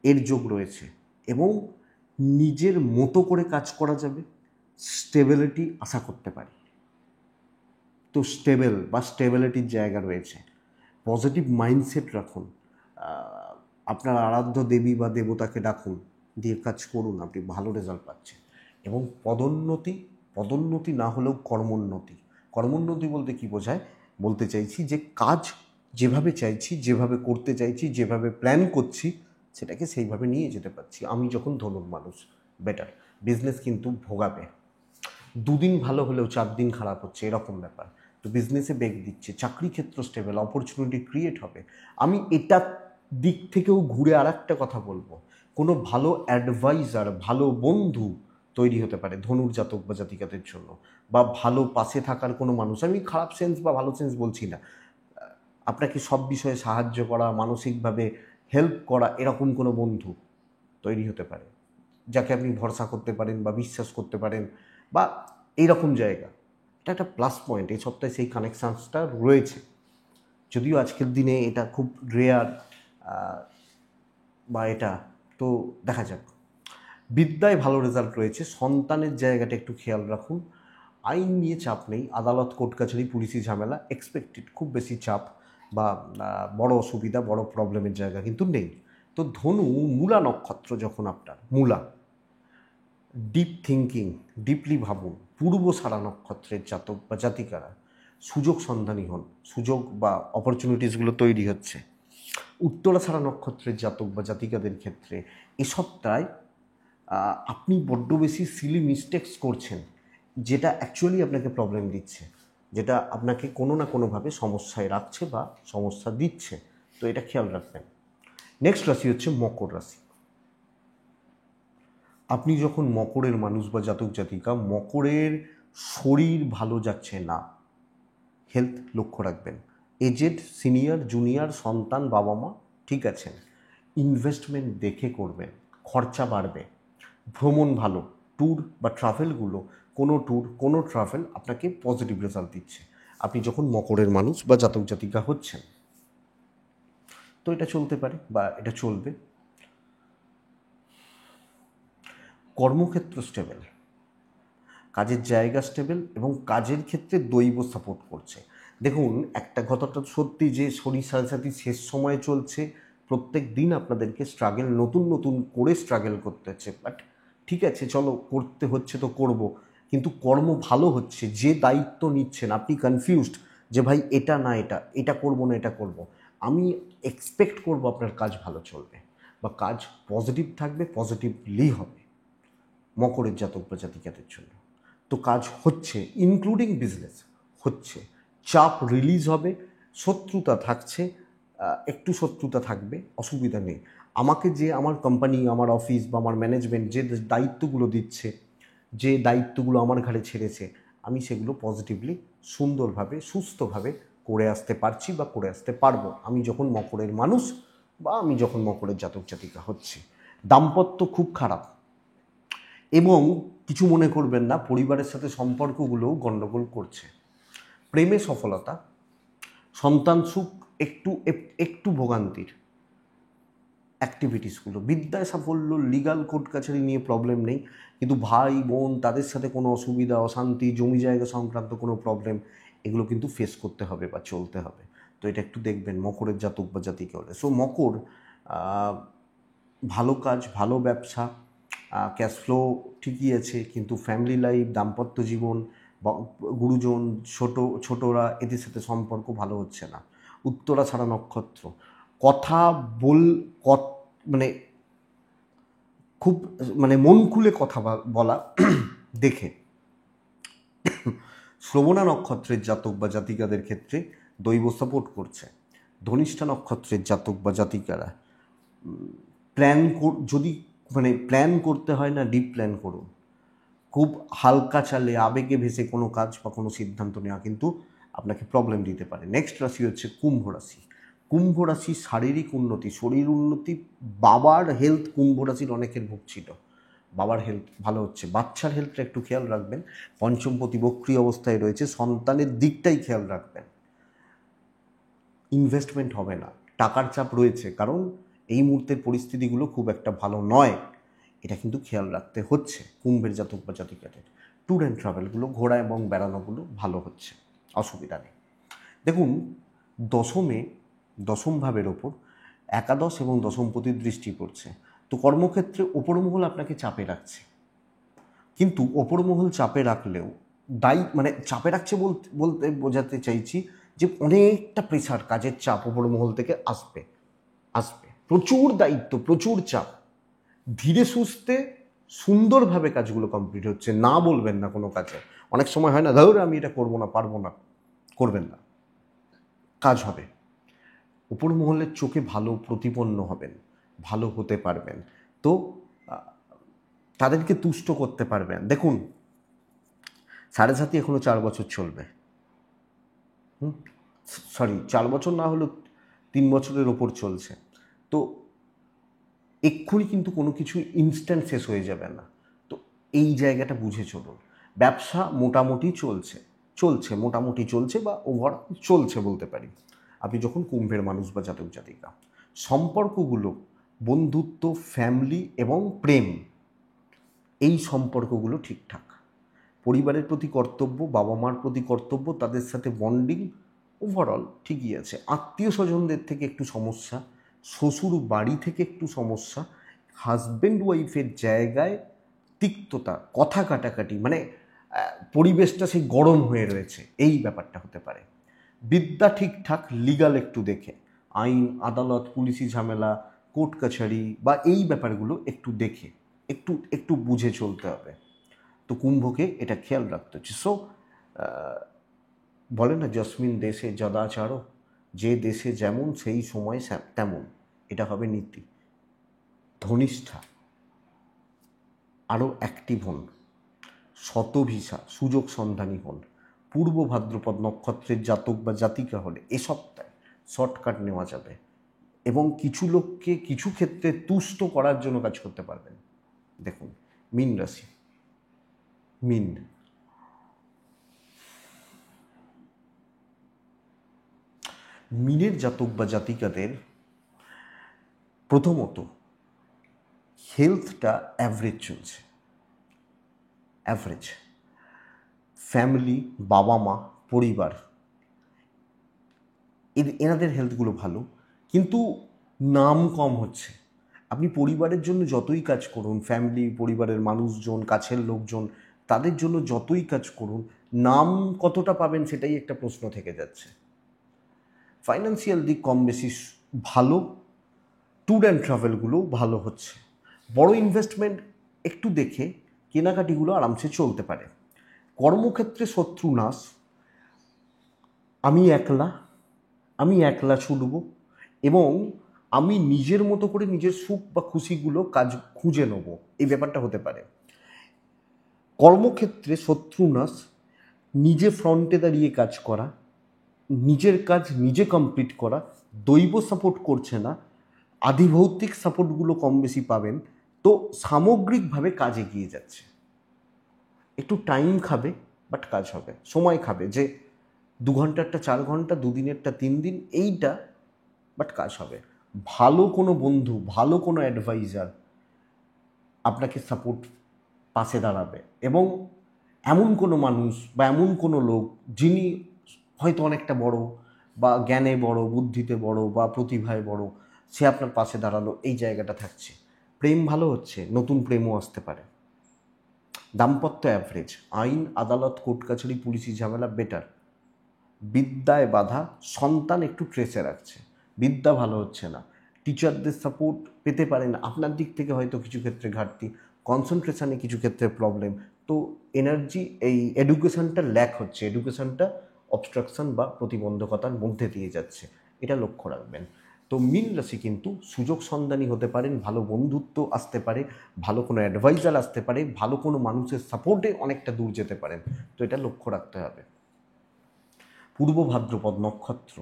এর যোগ রয়েছে এবং নিজের মতো করে কাজ করা যাবে, স্টেবিলিটি আশা করতে পারি। তো স্টেবিলিটির জায়গা রয়েছে। পজিটিভ মাইন্ডসেট রাখুন, আপনার আরাধ্য দেবী বা দেবতাকে ডাকুন, দিয়ে কাজ করুন, আপনি ভালো রেজাল্ট পাচ্ছেন। এবং পদোন্নতি না হলেও কর্মোন্নতি বলতে কি বোঝায়, বলতে চাইছি যে কাজ যেভাবে চাইছি, যেভাবে করতে চাইছি, যেভাবে প্ল্যান করছি সেটাকে সেইভাবে নিয়ে যেতে পারছি। আমি যখন ধনুর মানুষ, বেটার। বিজনেস কিন্তু ভোগাবে, দুদিন ভালো হলেও 4 দিন খারাপ হচ্ছে, এরকম ব্যাপার। তো বিজনেসে বেগ দিচ্ছে, চাকরি ক্ষেত্র স্টেবল, অপরচুনিটি ক্রিয়েট হবে। আমি এটা দিক থেকেও ঘুরে আর একটা কথা বলবো, কোনো ভালো অ্যাডভাইজার, ভালো বন্ধু তৈরি হতে পারে ধনুর জাতক বা জাতিকাদের জন্য, বা ভালো পাশে থাকার কোনো মানুষ। আমি খারাপ সেন্স বা ভালো সেন্স বলছি না, আপনাকে সব বিষয়ে সাহায্য করা, মানসিকভাবে হেল্প করা, এরকম কোনো বন্ধু তৈরি হতে পারে যাকে আপনি ভরসা করতে পারেন বা বিশ্বাস করতে পারেন, বা এইরকম জায়গা। এটা একটা প্লাস পয়েন্ট, এই সপ্তাহে সেই কানেকশানসটা রয়েছে, যদিও আজকের দিনে এটা খুব রেয়ার বা এটা তো দেখা যাক। বিদ্যায় ভালো রেজাল্ট রয়েছে, সন্তানের জায়গাটা একটু খেয়াল রাখুন। আইন নিয়ে চাপ নেই, আদালত, কোর্ট কাছারি, পুলিশি ঝামেলা এক্সপেক্টেড, খুব বেশি চাপ বা বড় অসুবিধা, বড় প্রবলেমের জায়গা কিন্তু নেই। তো ধনু, মূলা নক্ষত্র যখন আপনার, মূলা, ডিপ থিঙ্কিং, ডিপলি ভাবুন। পূর্বসারা নক্ষত্রের জাতক বা জাতিকারা সুযোগ সন্ধানী হন, সুযোগ বা অপরচুনিটিসগুলো তৈরি হচ্ছে। উত্তরাষাঢ়া নক্ষত্রের জাতক বা জাতিকাদের ক্ষেত্রে এ সপ্তাহে আপনি বড্ড বেশি সিলি মিস্টেকস করছেন, যেটা অ্যাকচুয়ালি আপনাকে প্রবলেম দিচ্ছে, যেটা আপনাকে কোনো না কোনোভাবে সমস্যায় রাখছে বা সমস্যা দিচ্ছে। তো এটা খেয়াল রাখবেন। নেক্সট রাশি হচ্ছে মকর রাশি। আপনি যখন মকরের মানুষ বা জাতক জাতিকা, মকরের শরীর ভালো যাচ্ছে না, হেলথ লক্ষ্য রাখবেন। এজেড, সিনিয়র, জুনিয়র, সন্তান, বাবা মা ঠিক আছেন। ইনভেস্টমেন্ট দেখে করবেন, খরচা বাড়বে। ভ্রমণ ভালো, ট্যুর বা ট্রাভেলগুলো, কোনো ট্রাভেল আপনাকে পজিটিভ রেজাল্ট দিচ্ছে আপনি যখন মকরের মানুষ বা জাতক জাতিকা হচ্ছেন। তো এটা চলতে পারে বা এটা চলবে। কর্মক্ষেত্র স্টেবল, কাজের জায়গা স্টেবল এবং কাজের ক্ষেত্রে দৈব সাপোর্ট করছে। দেখুন একটা কথাটা সত্যি যে শরীর সাথে শেষ সময়ে চলছে, প্রত্যেক দিন আপনাদেরকে স্ট্রাগল নতুন নতুন করে স্ট্রাগল করতে হচ্ছে, বাট ঠিক আছে চলো করতে হচ্ছে তো করব, কিন্তু কর্ম ভালো হচ্ছে। যে দায়িত্ব নিচ্ছেন আপনি কনফিউজড যে ভাই এটা না এটা, এটা করব না এটা করব, আমি এক্সপেক্ট করব আপনার কাজ ভালো চলবে বা কাজ পজিটিভ থাকবে, পজিটিভলি হবে মকরের জাতক বা জাতিকাদের জন্য। তো কাজ হচ্ছে, ইনক্লুডিং বিজনেস হচ্ছে, চাপ রিলিজ হবে, শত্রুতা থাকছে, একটু শত্রুতা থাকবে, অসুবিধা নেই। আমাকে যে আমার কোম্পানি, আমার অফিস বা আমার ম্যানেজমেন্ট যে দায়িত্বগুলো দিচ্ছে, যে দায়িত্বগুলো আমার ঘাড়ে ছেড়েছে, আমি সেগুলো পজিটিভলি সুন্দরভাবে সুস্থভাবে করে আসতে পারছি বা করে আসতে পারবো আমি যখন মকরের মানুষ বা আমি যখন মকরের জাতক জাতিকা হচ্ছি। দাম্পত্য খুব খারাপ, এবং কিছু মনে করবেন না, পরিবারের সাথে সম্পর্কগুলোও গণ্ডগোল করছে। প্রেমে সফলতা, সন্তান সুখ একটু একটু ভোগান্তির, অ্যাক্টিভিটিসগুলো, বিদ্যায় সাফল্য, লিগাল কোর্ট কাছারি নিয়ে প্রবলেম নেই, কিন্তু ভাই বোন তাদের সাথে কোনো অসুবিধা, অশান্তি, জমি জায়গা সংক্রান্ত কোনো প্রবলেম, এগুলো কিন্তু ফেস করতে হবে বা চলতে হবে। তো এটা একটু দেখবেন মকরের জাতক বা জাতিকে হলে। সো মকর, ভালো কাজ, ভালো ব্যবসা, ক্যাশ ফ্লো ঠিকই আছে, কিন্তু ফ্যামিলি লাইফ, দাম্পত্য জীবন, গুরুজন, ছোটরা এদের সাথে সম্পর্ক ভালো হচ্ছে না। উত্তরা ছাড়া নক্ষত্র, কথা বল, মানে খুব মানে মন খুলে কথা বলা দেখে। শ্রবণা নক্ষত্রের জাতক বা জাতিকাদের ক্ষেত্রে দৈব সাপোর্ট করছে। ধনিষ্ঠা নক্ষত্রের জাতক বা জাতিকারা প্ল্যান, যদি মানে প্ল্যান করতে হয় না, ডিপ প্ল্যান করুন। খুব হালকা চালে আবেগে ভেসে কোনো কাজ বা কোনো সিদ্ধান্ত নেওয়া কিন্তু আপনাকে প্রবলেম দিতে পারে। নেক্সট রাশি হচ্ছে কুম্ভ রাশি। কুম্ভ রাশি শারীরিক উন্নতি, শরীর উন্নতি, বাবার হেলথ কুম্ভ রাশির অনেকের ভুগছিল, বাবার হেলথ ভালো হচ্ছে। বাচ্চার হেলথটা একটু খেয়াল রাখবেন, পঞ্চমপতি বক্রী অবস্থায় রয়েছে, সন্তানের দিকটাই খেয়াল রাখবেন। ইনভেস্টমেন্ট হবে না, টাকার চাপ রয়েছে, কারণ এই মুহূর্তের পরিস্থিতিগুলো খুব একটা ভালো নয়, এটা কিন্তু খেয়াল রাখতে হচ্ছে কুম্ভের জাতক বা জাতিকাদের। ট্যুর অ্যান্ড ট্রাভেলগুলো, ঘোরা এবং বেড়ানোগুলো ভালো হচ্ছে, অসুবিধা নেই। দেখুন, দশম ভাবের ওপর একাদশ এবং দশমপতির দৃষ্টি পড়ছে, তো কর্মক্ষেত্রে ওপরমহল আপনাকে চাপে রাখছে, কিন্তু ওপরমহল চাপে রাখলেও মানে চাপে রাখছে বলতে বলতে বোঝাতে চাইছি যে অনেকটা প্রেশার, কাজের চাপ ওপরমহল থেকে আসবে, প্রচুর দায়িত্ব, প্রচুর চাপ। ধীরে সুস্থে সুন্দরভাবে কাজগুলো কমপ্লিট হচ্ছে, না বলবেন না কোনো কাজে। অনেক সময় হয় না, ধরো আমি এটা করবো না, পারবো না, করবেন না, কাজ হবে। উপর মহলের চোখে ভালো প্রতিপন্ন হবেন, ভালো হতে পারবেন, তো তাদেরকে তুষ্ট করতে পারবেন। দেখুন, সাড়ে সাথী এখনো 4 বছর চলবে, সরি 4 বছর না হলেও 3 বছরের ওপর চলছে। তো এক্ষুনি কিন্তু কোনো কিছু ইনস্ট্যান্ট শেষ হয়ে যাবে না, তো এই জায়গাটা বুঝে চলুন। ব্যবসা মোটামুটি চলছে মোটামুটি চলছে বা ওভার চলছে বলতে পারি আপনি যখন কুম্ভের মানুষ বা জাতক জাতিকা। সম্পর্কগুলো, বন্ধুত্ব, ফ্যামিলি এবং প্রেম, এই সম্পর্কগুলো ঠিকঠাক। পরিবারের প্রতি কর্তব্য, বাবা মার প্রতি কর্তব্য, তাদের সাথে বন্ডিং ওভারঅল ঠিকই আছে। আত্মীয় স্বজনদের থেকে একটু সমস্যা, শ্বশুর বাড়ি থেকে একটু সমস্যা, হাজব্যান্ড ওয়াইফের জায়গায় তিক্ততা, কথা কাটাকাটি, মানে পরিবেশটা সেই গরম হয়ে রয়েছে, এই ব্যাপারটা হতে পারে। বিদ্যা ঠিকঠাক, লিগাল একটু দেখে, আইন আদালত, পুলিশি ঝামেলা, কোর্ট কাছারি বা এই ব্যাপারগুলো একটু দেখে একটু একটু বুঝে চলতে হবে। তো কুম্ভকে এটা খেয়াল রাখতে হচ্ছে। সো বলে না, জসমিন দেশে যদাচারও, যে দেশে যেমন সেই সময় তেমন, এটা হবে নীতি। ধনিষ্ঠা আরও অ্যাক্টিভ হন, শতভিসা সুযোগ সন্ধানী হন। পূর্ব ভাদ্রপদ নক্ষত্রের জাতক বা জাতিকা হলে এ সপ্তাহে শর্টকাট নেওয়া যাবে এবং কিছু লোককে কিছু ক্ষেত্রে তুষ্ট করার জন্য কাজ করতে পারবেন। দেখুন, মীন রাশি, মিনের জাতক বা জাতিকাদের প্রথমত হেলথটা অ্যাভারেজ চলছে, অ্যাভারেজ। ফ্যামিলি, বাবা মা, পরিবার, এনাদের হেলথগুলো ভালো, কিন্তু নাম কম হচ্ছে। আপনি পরিবারের জন্য যতই কাজ করুন, ফ্যামিলি, পরিবারের মানুষজন, কাছের লোকজন, তাদের জন্য যতই কাজ করুন, নাম কতটা পাবেন সেটাই একটা প্রশ্ন থেকে যাচ্ছে। ফাইন্যান্সিয়াল দিক কম বেশি ভালো, ট্যুর অ্যান্ড ট্রাভেলগুলোও ভালো হচ্ছে। বড় ইনভেস্টমেন্ট একটু দেখে কেনাকাটিগুলো আরামসে চলতে পারে। কর্মক্ষেত্রে শত্রু নাশ, আমি একলা ছুটব এবং আমি নিজের মতো করে নিজের সুখ বা খুশিগুলো কাজ খুঁজে নেব, এই ব্যাপারটা হতে পারে। কর্মক্ষেত্রে শত্রু নাশ, নিজে ফ্রন্টে দাঁড়িয়ে কাজ করা, নিজের কাজ নিজে কমপ্লিট করা, দৈব সাপোর্ট করছে না, আধিভৌতিক সাপোর্টগুলো কম বেশি পাবেন। তো সামগ্রিকভাবে কাজ এগিয়ে যাচ্ছে। একটু টাইম খাবে, বাট কাজ হবে। সময় খাবে, যে 2 ঘন্টারটা 4 ঘন্টা, 2 দিনেরটা 3 দিন, এইটা, বাট কাজ হবে। ভালো কোনো বন্ধু, ভালো কোনো অ্যাডভাইজার আপনাকে সাপোর্ট পাশে দাঁড়াবে, এবং এমন কোনো মানুষ বা এমন কোনো লোক যিনি হয়তো অনেকটা বড়, বা জ্ঞানে বড়, বুদ্ধিতে বড়, বা প্রতিভায় বড়, সে আপনার পাশে দাঁড়ালো, এই জায়গাটা থাকছে। প্রেম ভালো হচ্ছে, নতুন প্রেমও আসতে পারে। দাম্পত্য অ্যাভারেজ, আইন, আদালত, কোর্ট কাছারি, পুলিশি ঝামেলা বেটার। বিদ্যায় বাধা, সন্তান একটু ট্রেসে রাখছে, বিদ্যা ভালো হচ্ছে না। টিচারদের সাপোর্ট পেতে পারেন, আপনার দিক থেকে হয়তো কিছু ক্ষেত্রে ঘাটতি, কনসেন্ট্রেশনে কিছু ক্ষেত্রে প্রবলেম। তো এনার্জি, এই এডুকেশনটা ল্যাক হচ্ছে, এডুকেশনটা অবস্ট্রাকশন বা প্রতিবন্ধকতার মধ্যে দিয়ে যাচ্ছে, এটা লক্ষ্য রাখবেন। তো মীন রাশি কিন্তু সুযোগ সন্ধানী হতে পারেন, ভালো বন্ধুত্ব আসতে পারে, ভালো কোনো অ্যাডভাইজার আসতে পারে, ভালো কোনো মানুষের সাপোর্টে অনেকটা দূর যেতে পারেন। তো এটা লক্ষ্য রাখতে হবে। পূর্ব ভাদ্রপদ নক্ষত্র,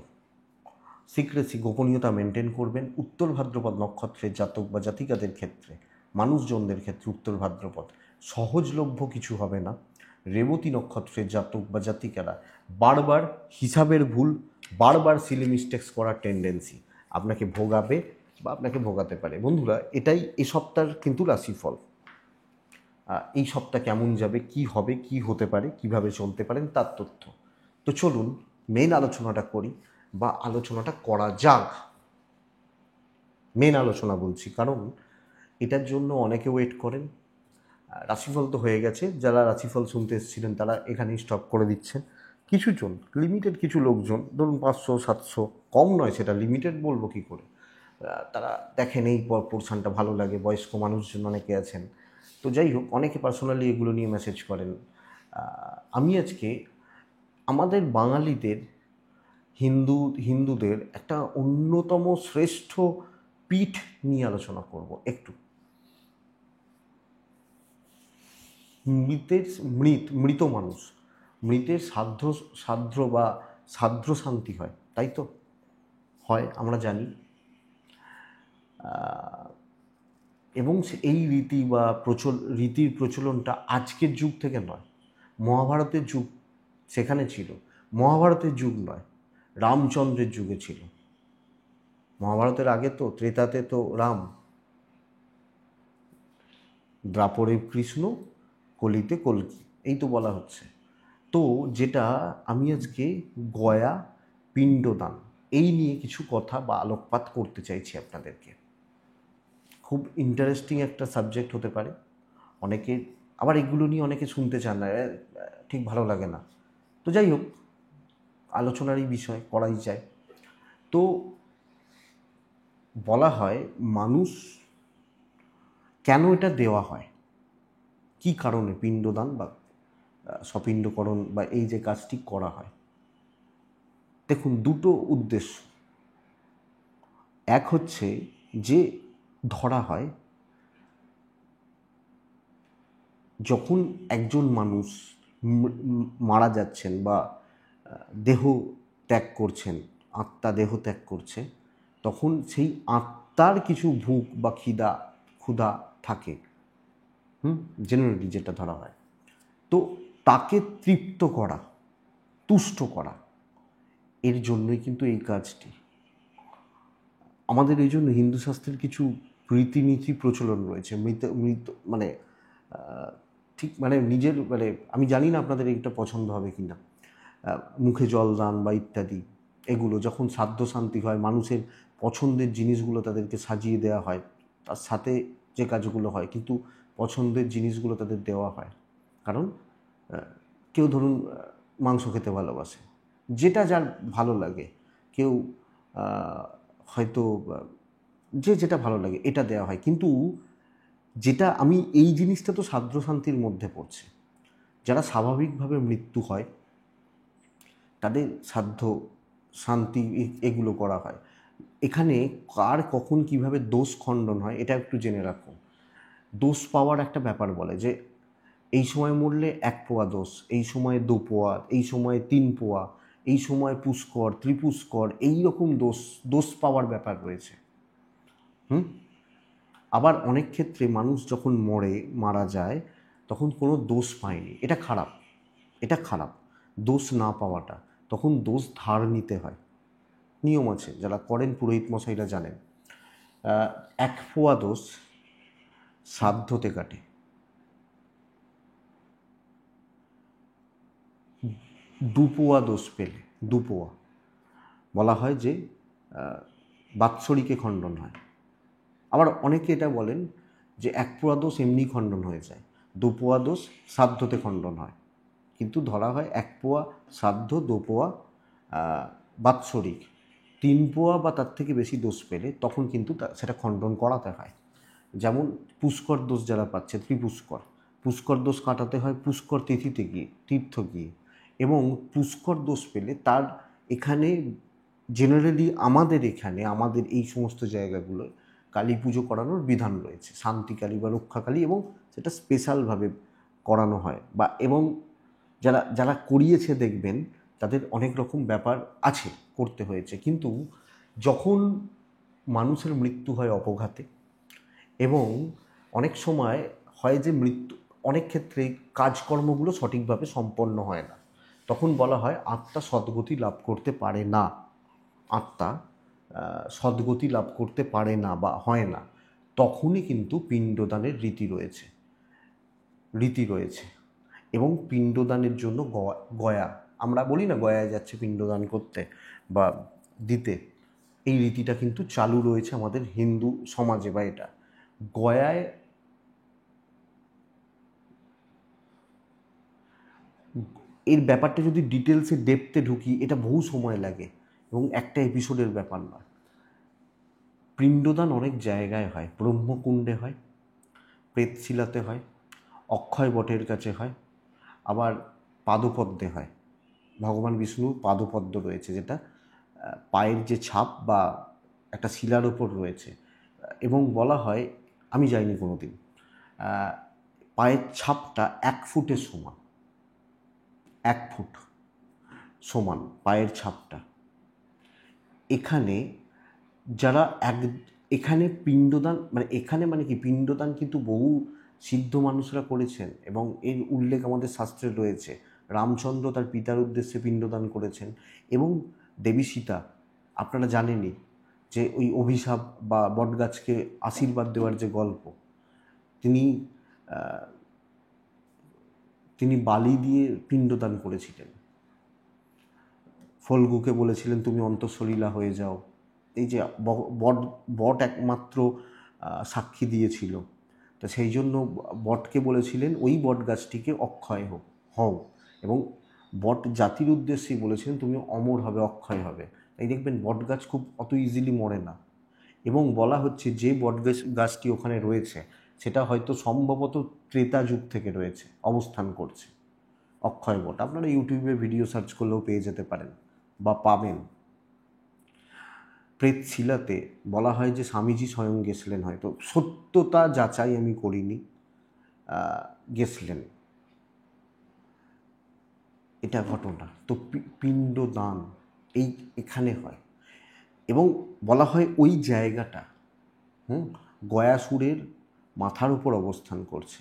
সিক্রেসি, গোপনীয়তা মেনটেন করবেন। উত্তর ভাদ্রপদ নক্ষত্রের জাতক বা জাতিকাদের ক্ষেত্রে, মানুষজনদের ক্ষেত্রে উত্তর ভাদ্রপদ সহজলভ্য কিছু হবে না। রেবতী নক্ষত্রের জাতক বা জাতিকারা বারবার হিসাবের ভুল, বারবার সিলি মিস্টেক্স করার টেন্ডেন্সি আপনাকে ভোগাবে বা আপনাকে ভোগাতে পারে। বন্ধুরা, এটাই এ সপ্তাহের কিন্তু রাশিফল। এই সপ্তাহ কেমন যাবে, কি হবে, কি হতে পারে, কিভাবে চলতে পারেন, তার তথ্য। তো চলুন মেন আলোচনাটা করি, বা আলোচনাটা করা যাক। মেন আলোচনা বলছি কারণ এটার জন্য অনেকে ওয়েট করেন। রাশিফল তো হয়ে গেছে, যারা রাশিফল শুনতে এসেছিলেন তারা এখানেই স্টপ করে দিচ্ছেন। কিছুজন লিমিটেড কিছু লোকজন, ধরুন 500-700, কম নয়, সেটা লিমিটেড বলবো কী করে, তারা দেখেন এই পোর্শনটা ভালো লাগে, বয়স্ক মানুষজন অনেকে আছেন। তো যাই হোক, অনেকে পার্সোনালি এগুলো নিয়ে মেসেজ করেন। আমি আজকে আমাদের বাঙালিদের, হিন্দুদের একটা অন্যতম শ্রেষ্ঠ পীঠ নিয়ে আলোচনা করব একটু। মৃত মানুষ, মৃতের সাধ্র বা সাধ্র শান্তি হয়, তাই তো হয়, আমরা জানি। এবং এই রীতি বা রীতির প্রচলনটা আজকের যুগ থেকে নয়, মহাভারতের যুগ সেখানে ছিল। মহাভারতের যুগ নয়, রামচন্দ্রের যুগে ছিল। মহাভারতের আগে তো ত্রেতাতে তো রাম, দ্বাপরে কৃষ্ণ, কলিতে কল্কি, এই তো বলা হচ্ছে। তো যেটা আমি আজকে গয়া, পিণ্ডদান, এই নিয়ে কিছু কথা বা আলোকপাত করতে চাইছি আপনাদেরকে। খুব ইন্টারেস্টিং একটা সাবজেক্ট হতে পারে। অনেকে আবার এগুলো নিয়ে অনেকে শুনতে চান না, ঠিক ভালো লাগে না। তো যাই হোক, আলোচনারই বিষয়, করাই যায়। তো বলা হয় মানুষ কেন এটা দেওয়া হয়, কি কারণে পিণ্ডদান বা সপিণ্ডকরণ বা এই যে কাজটি করা হয়। দেখুন, দুটো উদ্দেশ্য। এক হচ্ছে যে ধরা হয় যখন একজন মানুষ মারা যাচ্ছেন বা দেহ ত্যাগ করছেন, আত্মা দেহ ত্যাগ করছে, তখন সেই আত্মার কিছু ভুক বা ক্ষুধা থাকে, জেনারেলি যেটা ধরা হয়। তো তাকে তৃপ্ত করা, তুষ্ট করা, এর জন্যই কিন্তু এই কাজটি। আমাদের এই জন্য হিন্দু শাস্ত্রের কিছু রীতিনীতি প্রচলন রয়েছে। মৃত মানে ঠিক মানে নিজের আমি জানি না আপনাদের এইটা পছন্দ হবে কি না, মুখে জল দান বা ইত্যাদি, এগুলো যখন শ্রাদ্ধ শান্তি হয়, মানুষের পছন্দের জিনিসগুলো তাদেরকে সাজিয়ে দেওয়া হয়, তার সাথে যে কাজগুলো হয়, কিন্তু পছন্দের জিনিসগুলো তাদের দেওয়া হয়। কারণ কেউ ধরুন মাংস খেতে ভালোবাসে, যেটা যার ভালো লাগে, কেউ হয়তো যে যেটা ভালো লাগে এটা দেওয়া হয়। কিন্তু যেটা আমি এই জিনিসটা তো শ্রাদ্ধ শান্তির মধ্যে পড়ছে। যারা স্বাভাবিকভাবে মৃত্যু হয় তাদের শ্রাদ্ধ শান্তি এগুলো করা হয়। এখানে কার কখন কিভাবে দোষ খণ্ডন হয় এটা একটু জেনে রাখুন। দোষ পাওয়ার একটা ব্যাপার বলে যে এই সময় মরলে 1 পোয়া দোষ, এই সময় 2 পোয়া, এই সময় 3 পোয়া, এই সময় পুষ্কর, ত্রিপুষ্কর, এই রকম দোষ পাওয়ার ব্যাপার রয়েছে। আবার অনেক ক্ষেত্রে মানুষ যখন মারা যায় তখন কোনো দোষ পায়নি, এটা খারাপ, এটা খারাপ দোষ না পাওয়াটা। তখন দোষ ধার নিতে হয়, নিয়ম আছে, যারা করেন পুরোহিত মশাইরা জানেন। 1 পোয়া দোষ শ্রাদ্ধতে কাটে, 2 পোয়া দোষ পেলে, 2 পোয়া বলা হয় যে বাৎসরিকে খণ্ডন হয়। আবার অনেকে এটা বলেন যে 1 পোয়া দোষ এমনি খণ্ডন হয়ে যায়, 2 পোয়া দোষ শ্রাদ্ধতে খণ্ডন হয়। কিন্তু ধরা হয় 1 পোয়া শ্রাদ্ধ, 2 পোয়া বাৎসরিক। 3 পোয়া বা তার থেকে বেশি দোষ পেলে তখন কিন্তু সেটা খণ্ডন করাতে হয়। যেমন পুষ্কর দোষ যারা পাচ্ছে, ত্রিপুষ্কর, পুষ্কর দোষ কাটাতে হয় পুষ্কর তিথিতে গিয়ে, তীর্থ গিয়ে। এবং পুষ্কর দোষ পেলে তার এখানে জেনারেলি আমাদের এখানে, আমাদের এই সমস্ত জায়গাগুলো কালী পুজো করানোর বিধান রয়েছে, শান্তিকালী বা রক্ষাকালী, এবং সেটা স্পেশালভাবে করানো হয়। এবং যারা যারা করিয়েছে দেখবেন তাদের অনেক রকম ব্যাপার আছে, করতে হয়েছে। কিন্তু যখন মানুষের মৃত্যু হয় অপঘাতে, এবং অনেক সময় হয় যে অনেক ক্ষেত্রে কাজকর্মগুলো সঠিকভাবে সম্পন্ন হয় না, তখন বলা হয় আত্মা সদ্গতি লাভ করতে পারে না, আত্মা সদ্গতি লাভ করতে পারে না বা হয় না। তখনই কিন্তু পিণ্ডদানের রীতি রয়েছে। এবং পিণ্ডদানের জন্য গয়া, আমরা বলি না গয়ায় যাচ্ছে পিণ্ডদান করতে বা দিতে, এই রীতিটা কিন্তু চালু রয়েছে আমাদের হিন্দু সমাজে। বা এটা গয়ায় এর ব্যাপারটা যদি ডিটেলসে ডেপথে ঢুকি এটা বহু সময় লাগে এবং একটা এপিসোডের ব্যাপার নয়। পিণ্ডদান অনেক জায়গায় হয়, ব্রহ্মকুণ্ডে হয়, প্রেতশিলাতে হয়, অক্ষয় বটের কাছে হয়, আবার পাদপদ্মে হয়। ভগবান বিষ্ণুর পাদপদ্ম রয়েছে, যেটা পায়ের যে ছাপ বা একটা শিলার ওপর রয়েছে। এবং বলা হয়, আমি যাইনি কোনো দিন, পায়ের ছাপটা 1 ফুটের সমান, 1 ফুট সমান পায়ের ছাপটা। এখানে যারা এখানে পিণ্ডদান মানে কি পিণ্ডদান কিন্তু বহু সিদ্ধ মানুষরা করেছেন এবং এর উল্লেখ আমাদের শাস্ত্রে রয়েছে। রামচন্দ্র তার পিতার উদ্দেশ্যে পিণ্ডদান করেছেন। এবং দেবী সীতা, আপনারা জানেনই যে ওই অভিশাপ বা বটগাছকে আশীর্বাদ দেওয়ার যে গল্প, তিনি বালি দিয়ে পিণ্ডদান করেছিলেন। ফল্গুকে বলেছিলেন তুমি অন্তঃসলীলা হয়ে যাও। এই যে বট একমাত্র সাক্ষী দিয়েছিল, তা সেই জন্য বটকে বলেছিলেন ওই বট গাছটিকে অক্ষয় হও, এবং বট জাতির উদ্দেশ্যেই বলেছিলেন তুমি অমর হবে, অক্ষয় হবে। তাই দেখবেন বট গাছ খুব অত ইজিলি মরে না। এবং বলা হচ্ছে যে বট গাছটি ওখানে রয়েছে সেটা হয়তো সম্ভবত ত্রেতা যুগ থেকে রয়েছে, অবস্থান করছে, অক্ষয় বট। আপনারা ইউটিউবে ভিডিও সার্চ করলেও পেয়ে যেতে পারেন বা পাবেন। প্রেতশিলাতে বলা হয় যে স্বামীজি স্বয়ং গেছিলেন, হয়তো সত্যতা যাচাই আমি করিনি, গেছিলেন, এটা ঘটনা। তো পিণ্ডদান এখানে হয়। এবং বলা হয় ওই জায়গাটা গয়াসুরের মাথার উপর অবস্থান করছে,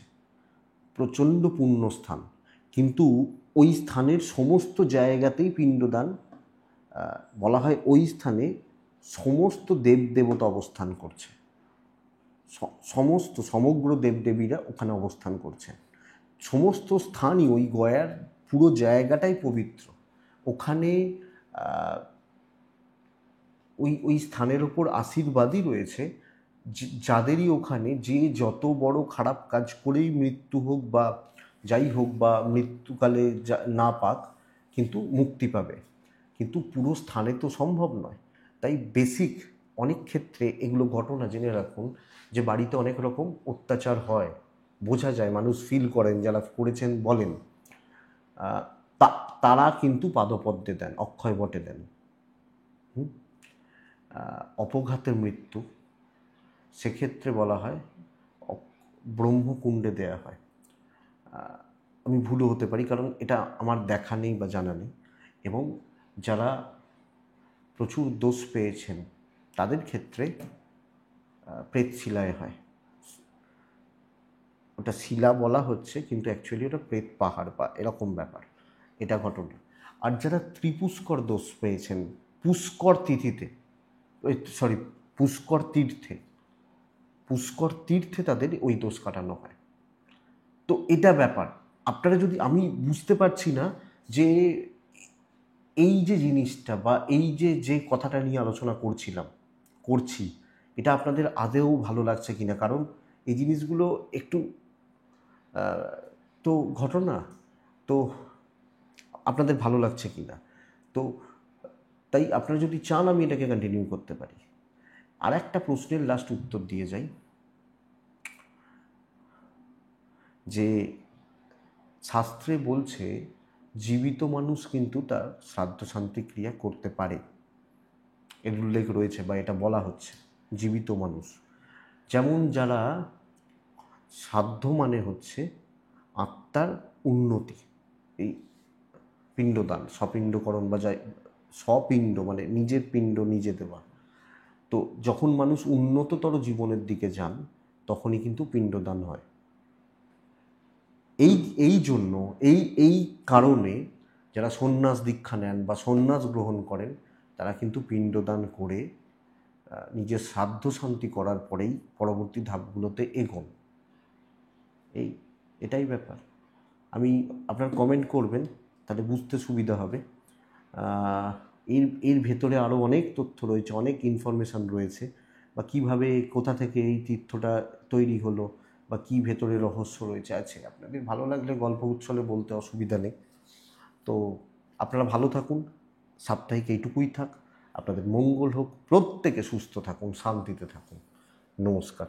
প্রচণ্ড পুণ্যস্থান। কিন্তু ওই স্থানের সমস্ত জায়গাতেই পিণ্ডদান, বলা হয় ওই স্থানে সমস্ত দেবদেবতা অবস্থান করছে, সমগ্র দেবদেবীরা ওখানে অবস্থান করছেন। সমস্ত স্থানই, ওই গয়ার পুরো জায়গাটাই পবিত্র। ওখানে ওই ওই স্থানের ওপর আশীর্বাদই রয়েছে, যাদেরই ওখানে যে যত বড় খারাপ কাজ করেই মৃত্যু হোক বা যাই হোক বা মৃত্যুকালে না পাক, কিন্তু মুক্তি পাবে। কিন্তু পুরো স্থানে তো সম্ভব নয়। তাই বেসিক অনেক ক্ষেত্রে এগুলো ঘটনা জেনে রাখুন, যে বাড়িতে অনেক রকম অত্যাচার হয়, বোঝা যায়, মানুষ ফিল করেন, যারা করেছেন বলেন, তারা কিন্তু পাদপদ্মে দেন, অক্ষয় বটে দেন। অপঘাতের মৃত্যু সেক্ষেত্রে বলা হয় ব্রহ্মকুণ্ডে দেয়া হয়। আমি ভুলও হতে পারি, কারণ এটা আমার দেখা নেই বা জানা নেই। এবং যারা প্রচুর দোষ পেয়েছেন তাদের ক্ষেত্রে প্রেতশিলায় হয়। ওটা শিলা বলা হচ্ছে, কিন্তু অ্যাকচুয়ালি ওটা প্রেত পাহাড় বা এরকম ব্যাপার, এটা ঘটনা। আর যারা ত্রিপুষ্কর দোষ পেয়েছেন পুষ্কর তিথিতে, সরি, পুষ্কর তীর্থে, পুষ্কর তীর্থে তাদের ওই দোষ কাটানো হয়। তো এটা ব্যাপার। আপনারা যদি, আমি বুঝতে পারছি না যে এই যে জিনিসটা বা এই যে কথাটা নিয়ে আলোচনা করছি, এটা আপনাদের আদেও ভালো লাগছে কিনা, কারণ এই জিনিসগুলো একটু তো ঘটনা, তো আপনাদের ভালো লাগছে কিনা। তো তাই আপনারা যদি চান আমি এটাকে কন্টিনিউ করতে পারি। আর একটা প্রশ্নের লাস্ট উত্তর দিয়ে যাই, যে শাস্ত্রে বলছে জীবিত মানুষ কিন্তু তার শ্রাদ্ধ শান্তি ক্রিয়া করতে পারে, এর উল্লেখ রয়েছে বা এটা বলা হচ্ছে। জীবিত মানুষ, যেমন যারা শ্রাদ্ধ মানে হচ্ছে আত্মার উন্নতি, এই পিণ্ডদান, স্বপিণ্ডকরণ বা যাই, স্বপিণ্ড মানে নিজের পিণ্ড নিজে দেওয়া। তো যখন মানুষ উন্নততর জীবনের দিকে যান তখনই কিন্তু পিণ্ডদান হয়। এই জন্য এই কারণে যারা সন্ন্যাস দীক্ষা নেন বা সন্ন্যাস গ্রহণ করেন তারা কিন্তু পিণ্ডদান করে নিজের শ্রাদ্ধ শান্তি করার পরেই পরবর্তী ধাপগুলোতে এগোন। এটাই ব্যাপার। আপনার কমেন্ট করবেন, তাহলে বুঝতে সুবিধা হবে। এর ভেতরে আরও অনেক তথ্য রয়েছে, অনেক ইনফরমেশান রয়েছে, বা কিভাবে কোথা থেকে এই তীর্থটা তৈরি হলো বা কী ভেতরে রহস্য রয়েছে আছে। আপনাদের ভালো লাগলে গল্প উচ্ছলে বলতে অসুবিধা নেই। তো আপনারা ভালো থাকুন, সাপ্তাহিক এইটুকুই থাক। আপনাদের মঙ্গল হোক, প্রত্যেকে সুস্থ থাকুন, শান্তিতে থাকুন। নমস্কার।